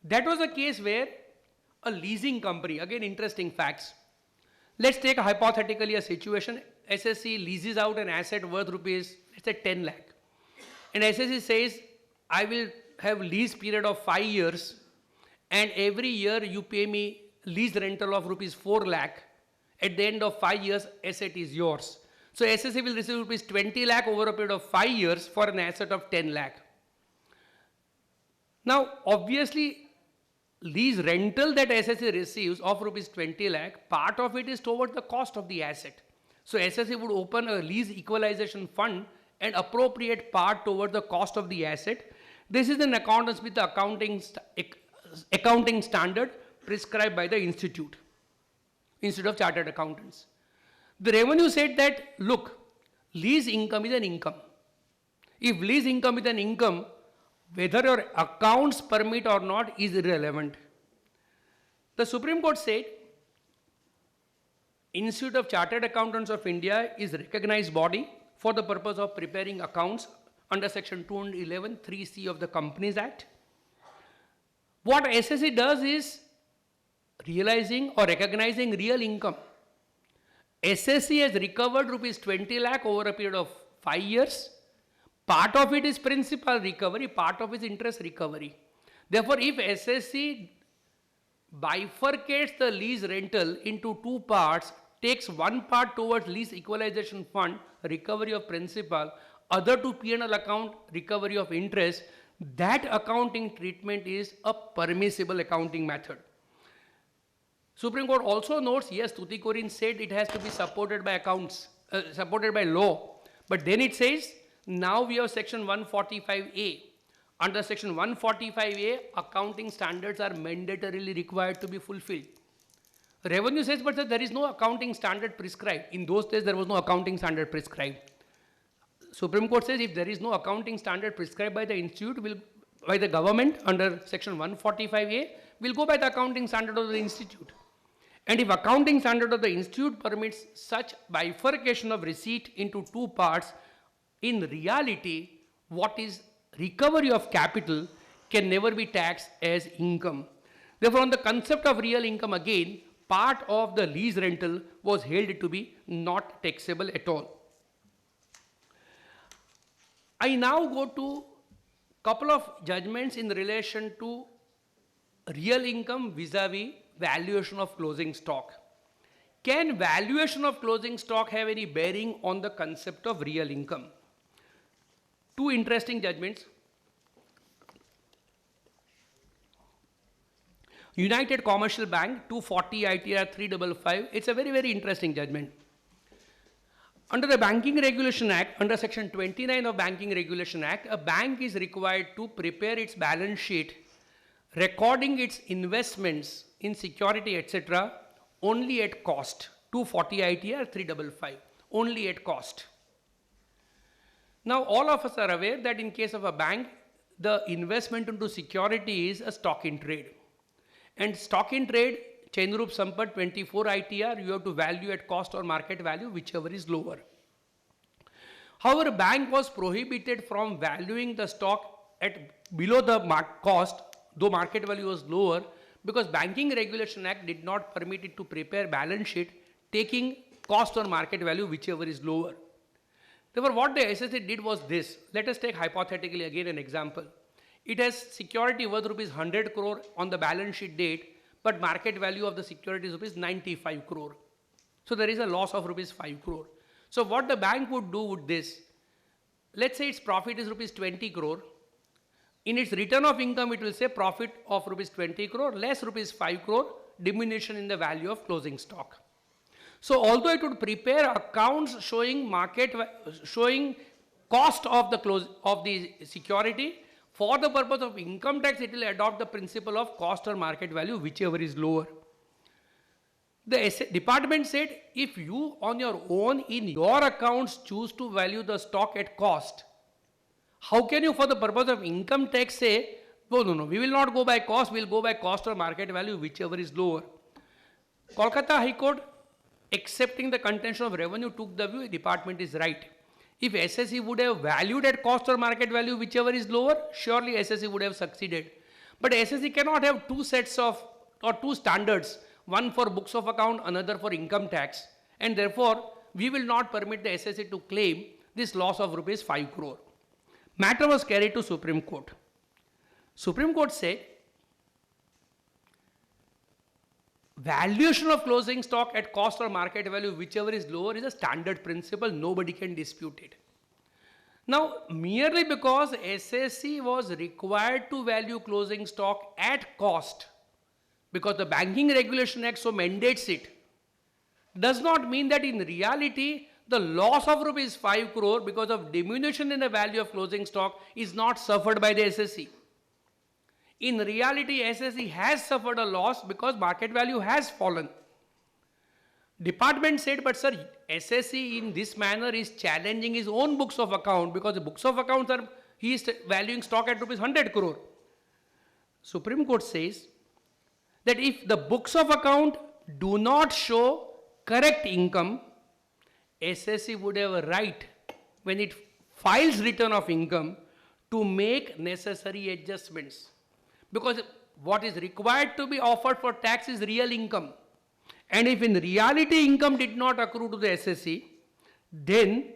That was a case where a leasing company, again interesting facts. Let's take hypothetically a situation, SSC leases out an asset worth rupees, let's say 10 lakh. And SSC says, I will have lease period of 5 years and every year you pay me lease rental of rupees 4 lakh. At the end of 5 years, asset is yours. So SSC will receive rupees 20 lakh over a period of 5 years for an asset of 10 lakh. Now, obviously, lease rental that SSC receives of rupees 20 lakh, part of it is toward the cost of the asset. So SSC would open a lease equalization fund and appropriate part toward the cost of the asset. This is in accordance with the accounting standard prescribed by the Institute of Chartered Accountants. The revenue said that, look, lease income is an income. If lease income is an income, whether your accounts permit or not is irrelevant. The Supreme Court said, Institute of Chartered Accountants of India is a recognized body for the purpose of preparing accounts under section 211 3C of the Companies Act. What SSC does is realizing or recognizing real income. SSC has recovered rupees 20 lakh over a period of 5 years. Part of it is principal recovery, part of it is interest recovery. Therefore, if SSC bifurcates the lease rental into two parts, takes one part towards lease equalization fund, recovery of principal, other to P&L account, recovery of interest, that accounting treatment is a permissible accounting method. Supreme Court also notes, yes, Tuticorin said it has to be supported by accounts, supported by law. But then it says, now we have section 145A. Under section 145A, accounting standards are mandatorily required to be fulfilled. Revenue says, but there is no accounting standard prescribed. In those days, there was no accounting standard prescribed. Supreme Court says if there is no accounting standard prescribed by the institute, by the government under section 145A, we'll go by the accounting standard of the institute. And if accounting standard of the institute permits such bifurcation of receipt into two parts, in reality, what is recovery of capital can never be taxed as income. Therefore, on the concept of real income again, part of the lease rental was held to be not taxable at all. I now go to couple of judgments in relation to real income vis-a-vis valuation of closing stock. Can valuation of closing stock have any bearing on the concept of real income? Two interesting judgments. United Commercial Bank 240 ITR 355. It's a very, very interesting judgment. Under the Banking Regulation Act, under section 29 of Banking Regulation Act, a bank is required to prepare its balance sheet, recording its investments in security, etc., only at cost. 240 ITR 355, only at cost. Now, all of us are aware that in case of a bank, the investment into security is a stock in trade. And stock in trade, Chainrup Sampat 24 ITR, you have to value at cost or market value, whichever is lower. However, bank was prohibited from valuing the stock at below the cost, though market value was lower, because Banking Regulation Act did not permit it to prepare balance sheet taking cost or market value, whichever is lower. Therefore, what the SSC did was this. Let us take hypothetically again an example. It has security worth rupees 100 crore on the balance sheet date, but market value of the security is rupees 95 crore. So there is a loss of rupees 5 crore. So what the bank would do would this. Let's say its profit is rupees 20 crore. In its return of income, it will say profit of rupees 20 crore less rupees 5 crore, diminution in the value of closing stock. So although it would prepare accounts showing showing cost of the security, for the purpose of income tax, it will adopt the principle of cost or market value, whichever is lower. The department said, if you on your own in your accounts choose to value the stock at cost, how can you for the purpose of income tax say, no, we will not go by cost, we will go by cost or market value, whichever is lower. Kolkata High Court, accepting the contention of revenue, took the view, the department is right. If SSC would have valued at cost or market value, whichever is lower, surely SSC would have succeeded. But SSC cannot have two sets of, or two standards, one for books of account, another for income tax. And therefore, we will not permit the SSC to claim this loss of rupees 5 crore. Matter was carried to Supreme Court. Supreme Court said, valuation of closing stock at cost or market value, whichever is lower, is a standard principle. Nobody can dispute it. Now, merely because SSC was required to value closing stock at cost, because the Banking Regulation Act so mandates it, does not mean that in reality, the loss of rupees 5 crore because of diminution in the value of closing stock is not suffered by the SSC. In reality, SSC has suffered a loss because market value has fallen. Department said, but sir, SSC in this manner is challenging his own books of account because the books of accounts are, he is valuing stock at rupees 100 crore. Supreme Court says that if the books of account do not show correct income, SSC would have a right when it files return of income to make necessary adjustments. Because what is required to be offered for tax is real income. And if in reality income did not accrue to the SSC, then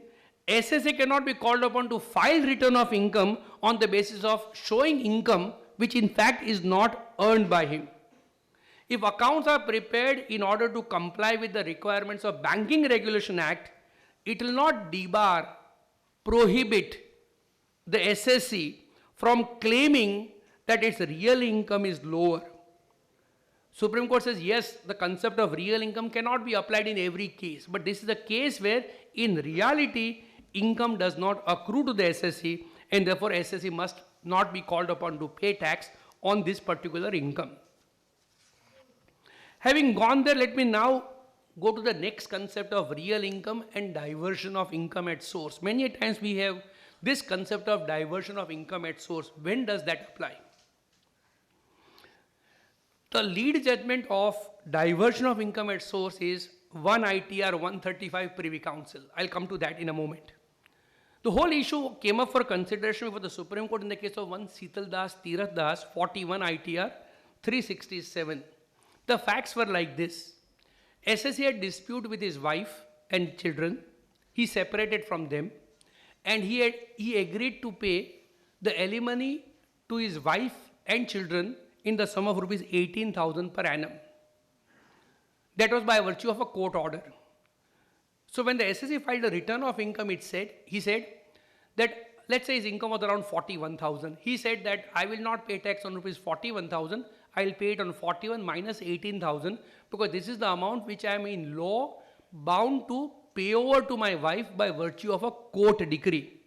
SSC cannot be called upon to file return of income on the basis of showing income which in fact is not earned by him. If accounts are prepared in order to comply with the requirements of Banking Regulation Act, it will not debar, prohibit the SSC from claiming that its real income is lower. Supreme Court says, yes, the concept of real income cannot be applied in every case, but this is a case where in reality, income does not accrue to the SSC and therefore SSC must not be called upon to pay tax on this particular income. Having gone there, let me now go to the next concept of real income and diversion of income at source. Many times we have this concept of diversion of income at source. When does that apply? The lead judgment of diversion of income at source is 1 ITR 135 Privy Council. I'll come to that in a moment. The whole issue came up for consideration before the Supreme Court in the case of one Sital Das Tirath Das 41 ITR 367. The facts were like this. SSC had dispute with his wife and children. He separated from them and he agreed to pay the alimony to his wife and children in the sum of rupees 18,000 per annum. That was by virtue of a court order. So when the SSC filed a return of income, he said that, let's say his income was around 41,000. He said that I will not pay tax on rupees 41,000. I will pay it on 41 minus 18,000 because this is the amount which I am in law bound to pay over to my wife by virtue of a court decree.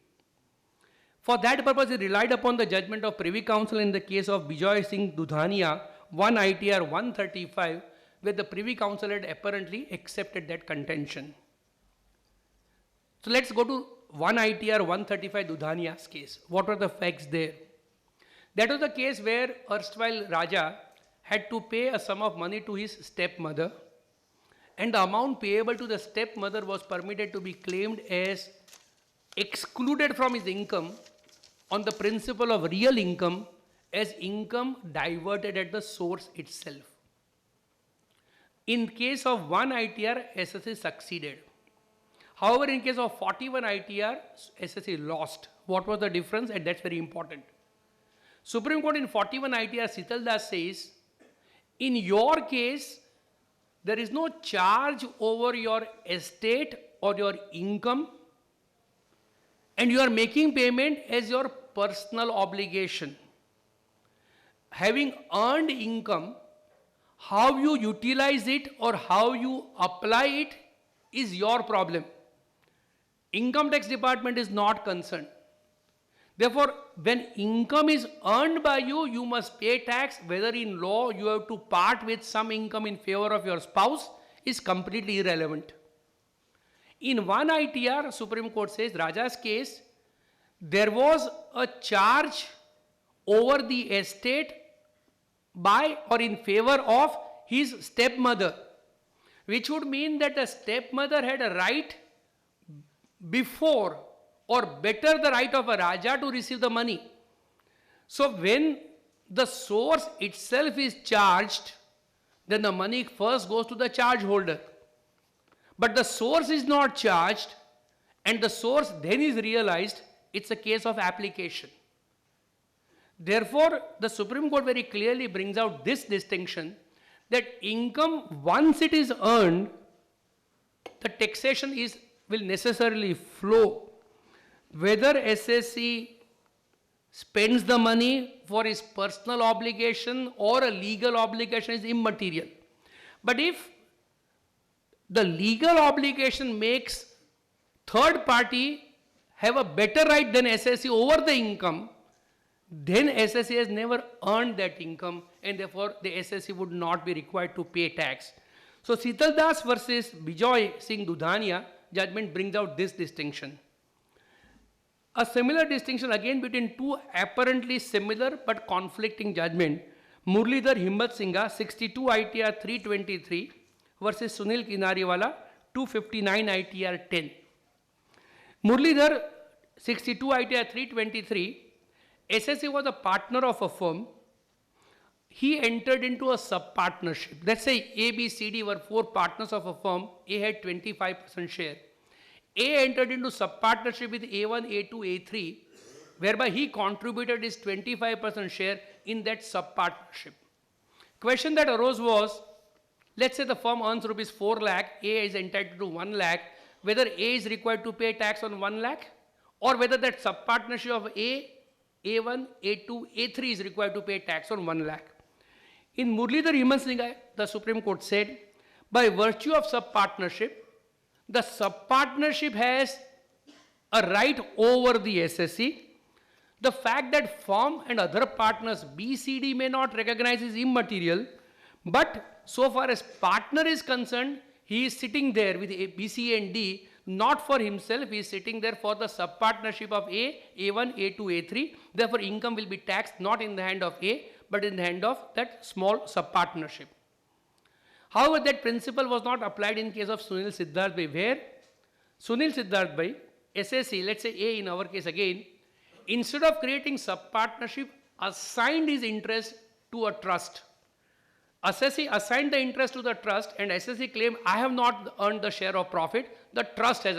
For that purpose, he relied upon the judgment of Privy Council in the case of Bijoy Singh Dudhania, 1 ITR 135, where the Privy Council had apparently accepted that contention. So let's go to 1 ITR 135 Dudhania's case. What were the facts there? That was the case where erstwhile Raja had to pay a sum of money to his stepmother, and the amount payable to the stepmother was permitted to be claimed as excluded from his income on the principle of real income as income diverted at the source itself. In case of 1 ITR, SSC succeeded. However, in case of 41 ITR, SSC lost. What was the difference? And that's very important. Supreme Court in 41 ITR, Sital Das says, in your case, there is no charge over your estate or your income, and you are making payment as your personal obligation. Having earned income, how you utilize it or how you apply it is your problem. Income tax department is not concerned. Therefore, when income is earned by you, you must pay tax. Whether in law you have to part with some income in favor of your spouse is completely irrelevant. In 1 ITR, Supreme Court says, Raja's case, there was a charge over the estate by or in favor of his stepmother, which would mean that the stepmother had a right before or better the right of a Raja to receive the money. So when the source itself is charged, then the money first goes to the charge holder. But the source is not charged and the source then is realized, it's a case of application. Therefore, the Supreme Court very clearly brings out this distinction that income, once it is earned, the taxation will necessarily flow. Whether SSC spends the money for his personal obligation or a legal obligation is immaterial. But if the legal obligation makes third party have a better right than SSC over the income, then SSC has never earned that income and therefore the SSC would not be required to pay tax. So Sital Das versus Bijoy Singh Dudhania judgment brings out this distinction. A similar distinction again between two apparently similar but conflicting judgment, Murlidhar Himmat Singha 62 ITR 323 versus Sunil Kinariwala 259 ITR 10. Murlidhar 62 ITR 323, SSC was a partner of a firm. He entered into a sub-partnership. Let's say A, B, C, D were four partners of a firm. A had 25% share. A entered into sub-partnership with A1, A2, A3, whereby he contributed his 25% share in that sub-partnership. Question that arose was, let's say the firm earns rupees 4 lakh, A is entitled to 1 lakh, whether A is required to pay tax on 1 lakh, or whether that sub-partnership of A, A1, A2, A3 is required to pay tax on 1 lakh. In Murlidhar Himmat Singha, the Supreme Court said, by virtue of sub-partnership, the sub-partnership has a right over the SSC. The fact that firm and other partners B, C, D may not recognize is immaterial, but so far as partner is concerned, he is sitting there with A, B, C and D, not for himself, he is sitting there for the sub-partnership of A, A1, A2, A3. Therefore, income will be taxed not in the hand of A, but in the hand of that small sub-partnership. However, that principle was not applied in case of Sunil Siddharth Bhai, where Sunil Siddharth Bhai, SSC, let's say A in our case again, instead of creating sub-partnership, assigned his interest to a trust. SSC assigned the interest to the trust and SSC claimed, I have not earned the share of profit, the trust has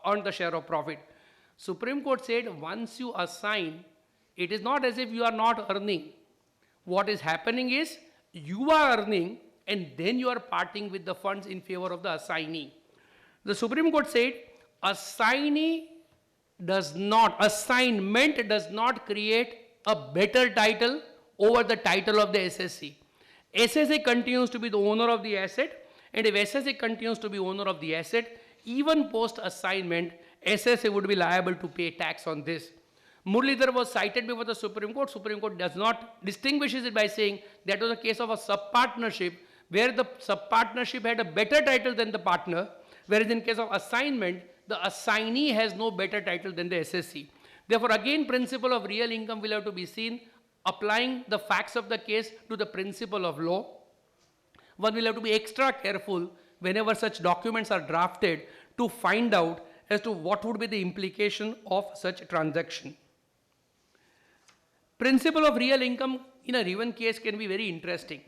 earned the share of profit. Supreme Court said, once you assign, it is not as if you are not earning. What is happening is, you are earning and then you are parting with the funds in favor of the assignee. The Supreme Court said, assignment does not create a better title over the title of the SSC. SSC continues to be the owner of the asset, and if SSC continues to be owner of the asset, even post assignment, SSC would be liable to pay tax on this. Murlidhar was cited before the Supreme Court. Supreme Court does not distinguishes it by saying that was a case of a sub-partnership where the sub-partnership had a better title than the partner, whereas in case of assignment, the assignee has no better title than the SSC. Therefore, again, principle of real income will have to be seen applying the facts of the case to the principle of law. One will have to be extra careful whenever such documents are drafted to find out as to what would be the implication of such a transaction. Principle of real income in a given case can be very interesting.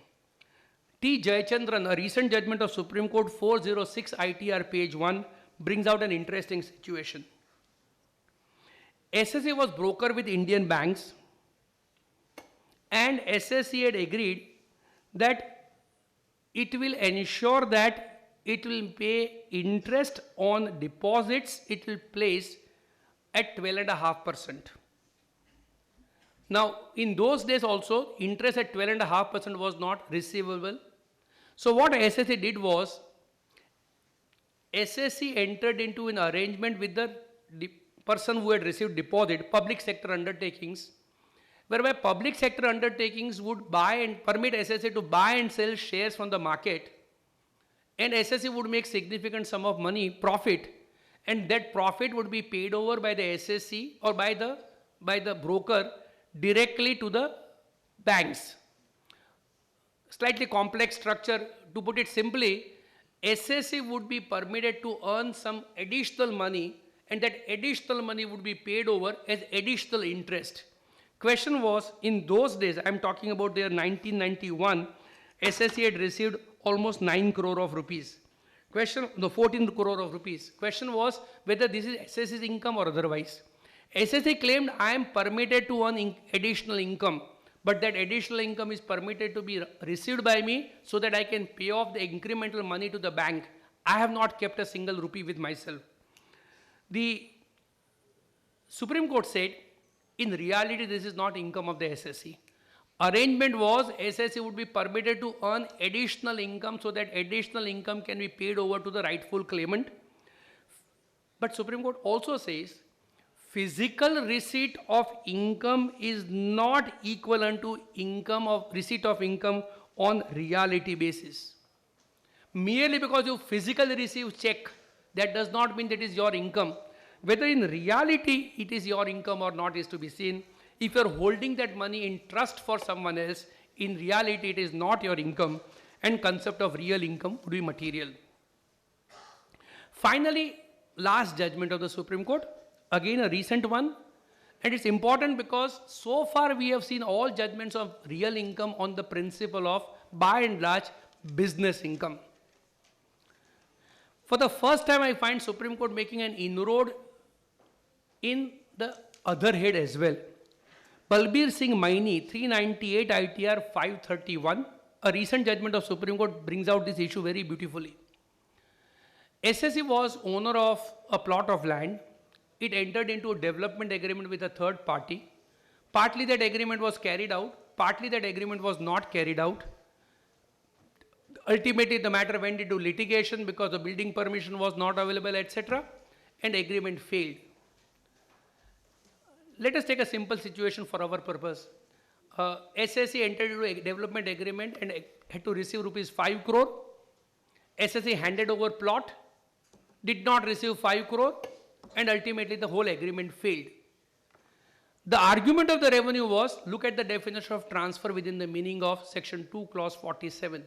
T. Jayachandran, a recent judgment of Supreme Court 406 ITR page 1, brings out an interesting situation. SSC was broker with Indian banks and SSC had agreed that it will ensure that it will pay interest on deposits it will place at 12.5%. Now, in those days also, interest at 12.5% was not receivable. So what SSC did was, SSC entered into an arrangement with the person who had received deposit, public sector undertakings, whereby public sector undertakings would buy and permit SSC to buy and sell shares from the market, and SSC would make significant sum of money, profit, and that profit would be paid over by the SSC or by the broker directly to the banks. Slightly complex structure. To put it simply, SSC would be permitted to earn some additional money, and that additional money would be paid over as additional interest. Question was, in those days, I am talking about the year 1991, SSC had received almost 9 crore of rupees. 14 crore of rupees. Question was whether this is SSC's income or otherwise. SSC claimed, I am permitted to earn additional income, but that additional income is permitted to be received by me so that I can pay off the incremental money to the bank. I have not kept a single rupee with myself. The Supreme Court said, in reality, this is not income of the SSC. Arrangement was SSC would be permitted to earn additional income so that additional income can be paid over to the rightful claimant. But Supreme Court also says, physical receipt of income is not equivalent to receipt of income on reality basis. Merely because you physically receive check, that does not mean that is your income. Whether in reality it is your income or not is to be seen. If you are holding that money in trust for someone else, in reality it is not your income, and concept of real income would be material. Finally, last judgment of the Supreme Court, again a recent one, and it's important because so far we have seen all judgments of real income on the principle of, by and large, business income. For the first time, I find Supreme Court making an inroad in the other head as well. Balbir Singh Maini, 398 ITR 531, a recent judgment of Supreme Court brings out this issue very beautifully. SSE was owner of a plot of land. It entered into a development agreement with a third party. Partly that agreement was carried out, partly that agreement was not carried out. Ultimately, the matter went into litigation because the building permission was not available, etc., and agreement failed. Let us take a simple situation for our purpose. SSE entered into a development agreement and had to receive rupees 5 crore. SSE handed over plot, did not receive 5 crore, and ultimately the whole agreement failed. The argument of the revenue was, look at the definition of transfer within the meaning of section 2 clause 47.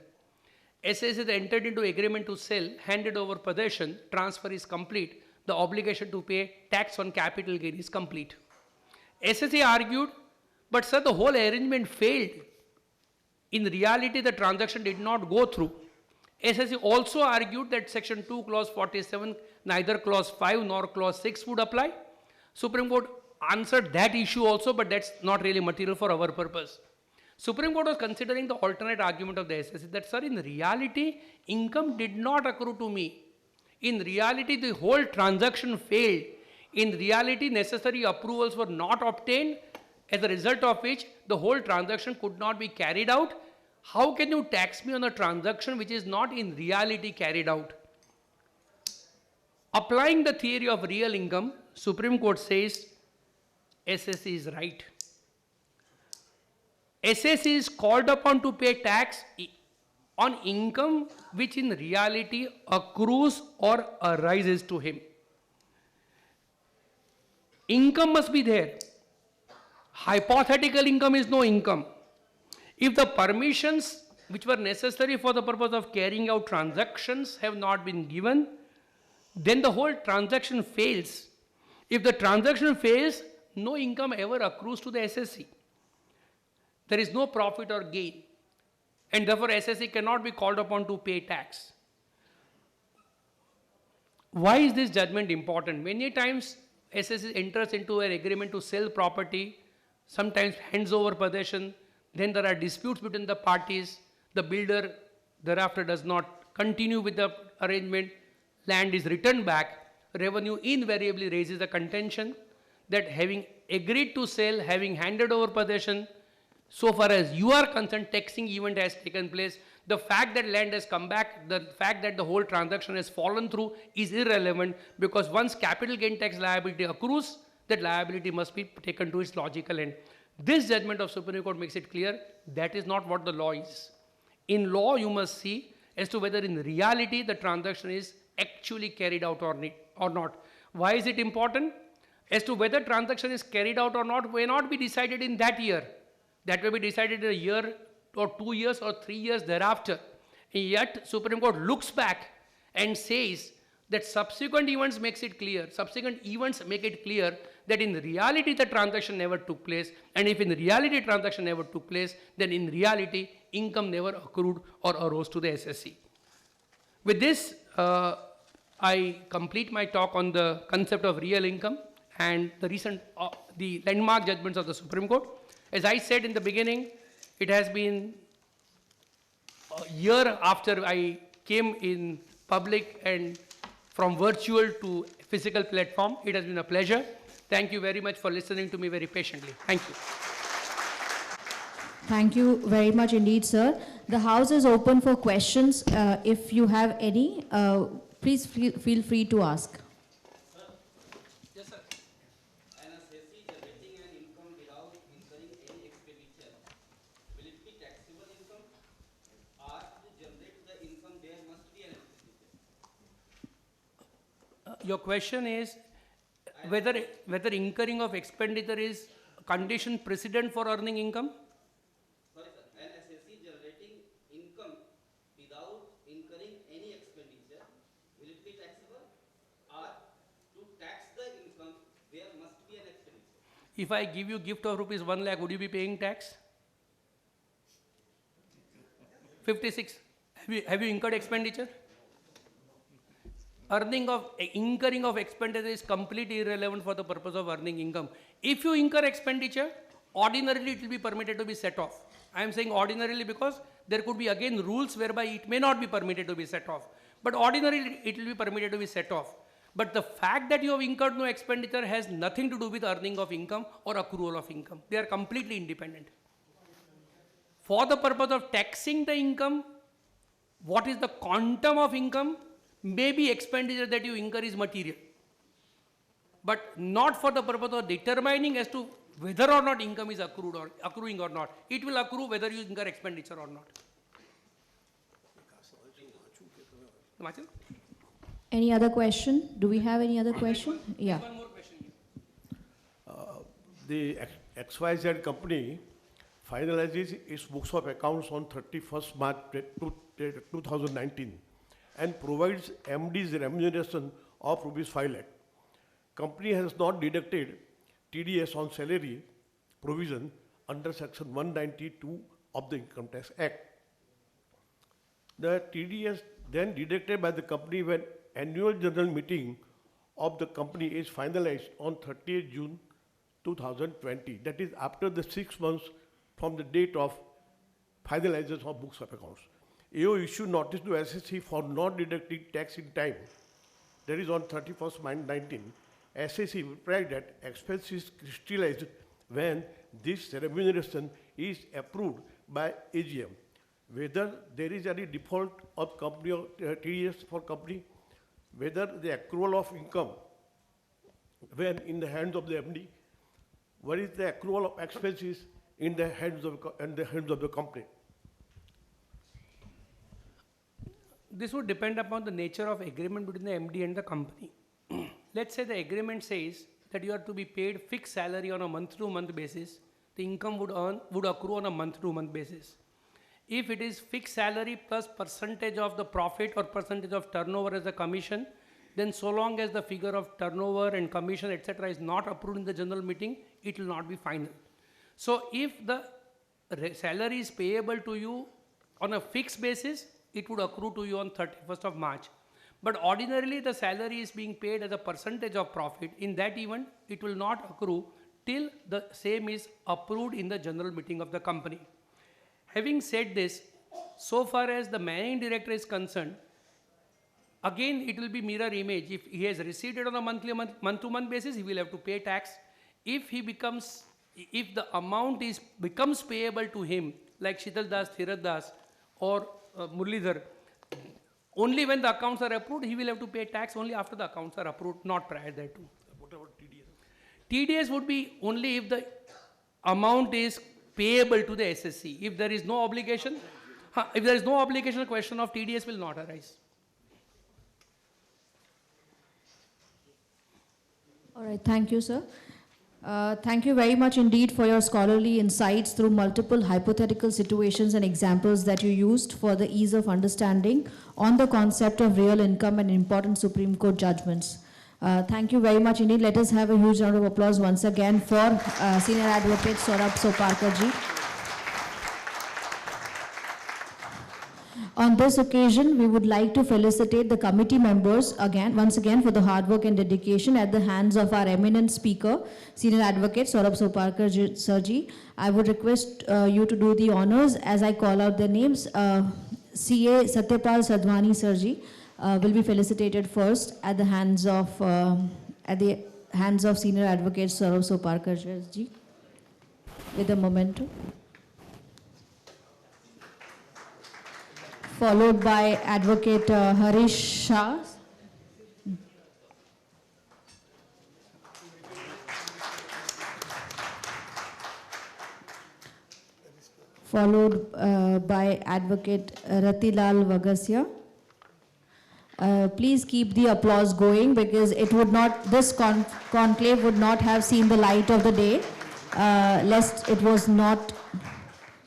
SSE entered into agreement to sell, handed over possession, transfer is complete, the obligation to pay tax on capital gain is complete. SSE argued, but sir, the whole arrangement failed. In reality, the transaction did not go through. SSE also argued that section 2 clause 47, neither clause 5 nor clause 6 would apply. Supreme Court answered that issue also, but that's not really material for our purpose. Supreme Court was considering the alternate argument of the SSE that, sir, in reality, income did not accrue to me. In reality, the whole transaction failed. In reality, necessary approvals were not obtained, as a result of which the whole transaction could not be carried out. How can you tax me on a transaction which is not in reality carried out? Applying the theory of real income, Supreme Court says SSE is right. SSE is called upon to pay tax on income which in reality accrues or arises to him. Income must be there. Hypothetical income is no income. If the permissions which were necessary for the purpose of carrying out transactions have not been given, then the whole transaction fails. If the transaction fails, no income ever accrues to the SSE. There is no profit or gain, and therefore SSE cannot be called upon to pay tax. Why is this judgment important? Many times SSE enters into an agreement to sell property, sometimes hands over possession, then there are disputes between the parties, the builder thereafter does not continue with the arrangement, land is returned back, revenue invariably raises the contention that having agreed to sell, having handed over possession, so far as you are concerned, taxing event has taken place. The fact that land has come back, the fact that the whole transaction has fallen through is irrelevant, because once capital gain tax liability accrues, that liability must be taken to its logical end. This judgment of Supreme Court makes it clear that is not what the law is. In law, you must see as to whether in reality the transaction is actually carried out or not. Why is it important? As to whether transaction is carried out or not may not be decided in that year. That will be decided in a year or 2 years or 3 years thereafter. And yet, Supreme Court looks back and says that subsequent events make it clear that in reality the transaction never took place, and if in reality transaction never took place, then in reality income never accrued or arose to the SSE. With this, I complete my talk on the concept of real income and the recent, the landmark judgments of the Supreme Court. As I said in the beginning, it has been a year after I came in public and from virtual to physical platform. It has been a pleasure. Thank you very much for listening to me very patiently. Thank you. Thank you very much indeed, sir. The House is open for questions. If you have any, please feel free to ask. Yes, sir. An assessee generating an income without incurring any expenditure, will it be taxable income? Or to generate the income, there must be Your question is whether incurring of expenditure is condition precedent for earning income? Sorry sir, an assessee generating income without incurring any expenditure, will it be taxable? Or to tax the income, there must be an expenditure. If I give you gift of rupees 1 lakh, would you be paying tax? 56. Have you incurred expenditure? Incurring of expenditure is completely irrelevant for the purpose of earning income. If you incur expenditure, ordinarily it will be permitted to be set off. I am saying ordinarily because there could be again rules whereby it may not be permitted to be set off. But ordinarily it will be permitted to be set off. But the fact that you have incurred no expenditure has nothing to do with earning of income or accrual of income. They are completely independent. For the purpose of taxing the income, what is the quantum of income? Maybe expenditure that you incur is material. But not for the purpose of determining as to whether or not income is accruing or not. It will accrue whether you incur expenditure or not. Himachal? Any other question? Do we have any other question? Yeah. One more question. The XYZ company finalizes its books of accounts on 31st March 2019 and provides MD's remuneration of rupees 5 lakh. Company has not deducted TDS on salary provision under section 192 of the Income Tax Act. The TDS then deducted by the company when annual general meeting of the company is finalized on 30th June 2020. That is after the 6 months from the date of finalization of books of accounts. AO issued notice to SSC for not deducting tax in time. That is on 31st March 19. SSC replied that expense is crystallized when this remuneration is approved by AGM. Whether there is any default of company or TDS for company, whether the accrual of income when in the hands of the MD, what is the accrual of expenses in the hands of the company. This would depend upon the nature of agreement between the MD and the company. Let's say the agreement says that you are to be paid fixed salary on a month-to-month basis. The income would accrue on a month-to-month basis. If it is fixed salary plus percentage of the profit or percentage of turnover as a commission, then so long as the figure of turnover and commission etc. is not approved in the general meeting, it will not be final. So if the salary is payable to you on a fixed basis, it would accrue to you on 31st of March. But ordinarily the salary is being paid as a percentage of profit. In that event, it will not accrue till the same is approved in the general meeting of the company. Having said this, so far as the managing director is concerned, again it will be mirror image. If he has received it on a month-to-month basis, he will have to pay tax. If the amount becomes payable to him, like Shital Das, Thirat Das or Murlidhar, only when the accounts are approved, he will have to pay tax only after the accounts are approved, not prior thereto. What about TDS? TDS would be only if the amount is payable to the SSC. If there is no obligation, the question of TDS will not arise. All right, thank you, sir. Thank you very much indeed for your scholarly insights through multiple hypothetical situations and examples that you used for the ease of understanding on the concept of real income and important Supreme Court judgments. Thank you very much indeed. Let us have a huge round of applause once again for Senior Advocate Saurabh Soparkar ji. On this occasion, we would like to felicitate the committee members once again for the hard work and dedication at the hands of our eminent speaker, Senior Advocate Saurabh Soparkar sir ji. I would request you to do the honors as I call out their names. CA Satyapal Sadhwani sir ji will be felicitated first at the hands of Senior Advocate Saurabh Soparkar ji with a memento. Followed by Advocate Harish Shah. Followed by Advocate Ratilal Vagasya. Please keep the applause going because it would not, this conclave would not have seen the light of the day, lest it was not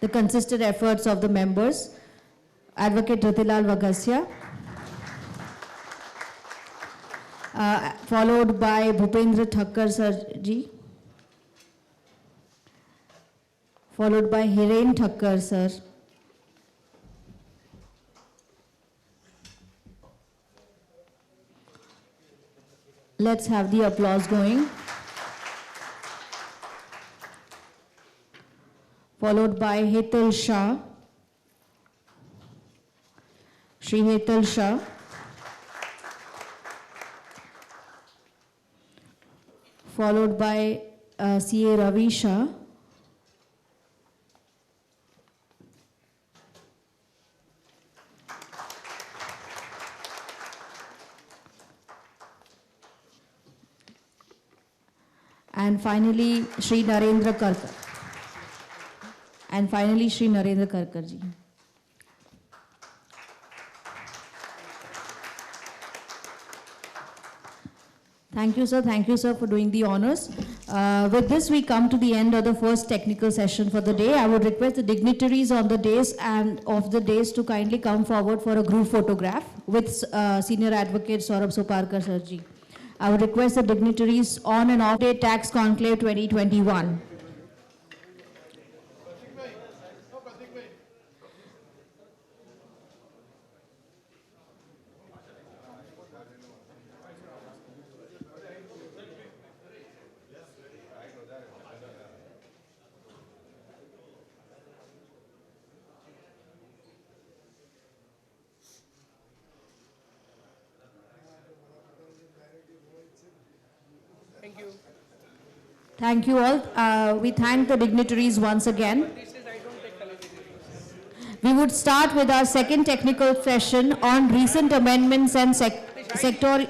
the consistent efforts of the members. Advocate Ratilal Vagasya, followed by Bhupendra Thakkar Sir ji, followed by Hiren Thakkar Sir. Let's have the applause going. Followed by Hetal Shah, Shri Hetal Shah. Followed by C.A. Ravi Shah. And finally, Shri Narendra Karkar. And finally, Shri Narendra Karkar ji. Thank you, sir. Thank you, sir, for doing the honors. With this, we come to the end of the first technical session for the day. I would request the dignitaries on the dais and of the dais to kindly come forward for a group photograph with Senior Advocate Saurabh Soparkar sir ji. I would request the dignitaries on and off day Tax Conclave 2021. Thank you. Thank you all. We thank the dignitaries once again. This is, I don't take color videos. We would start with our second technical session on recent amendments and sectorial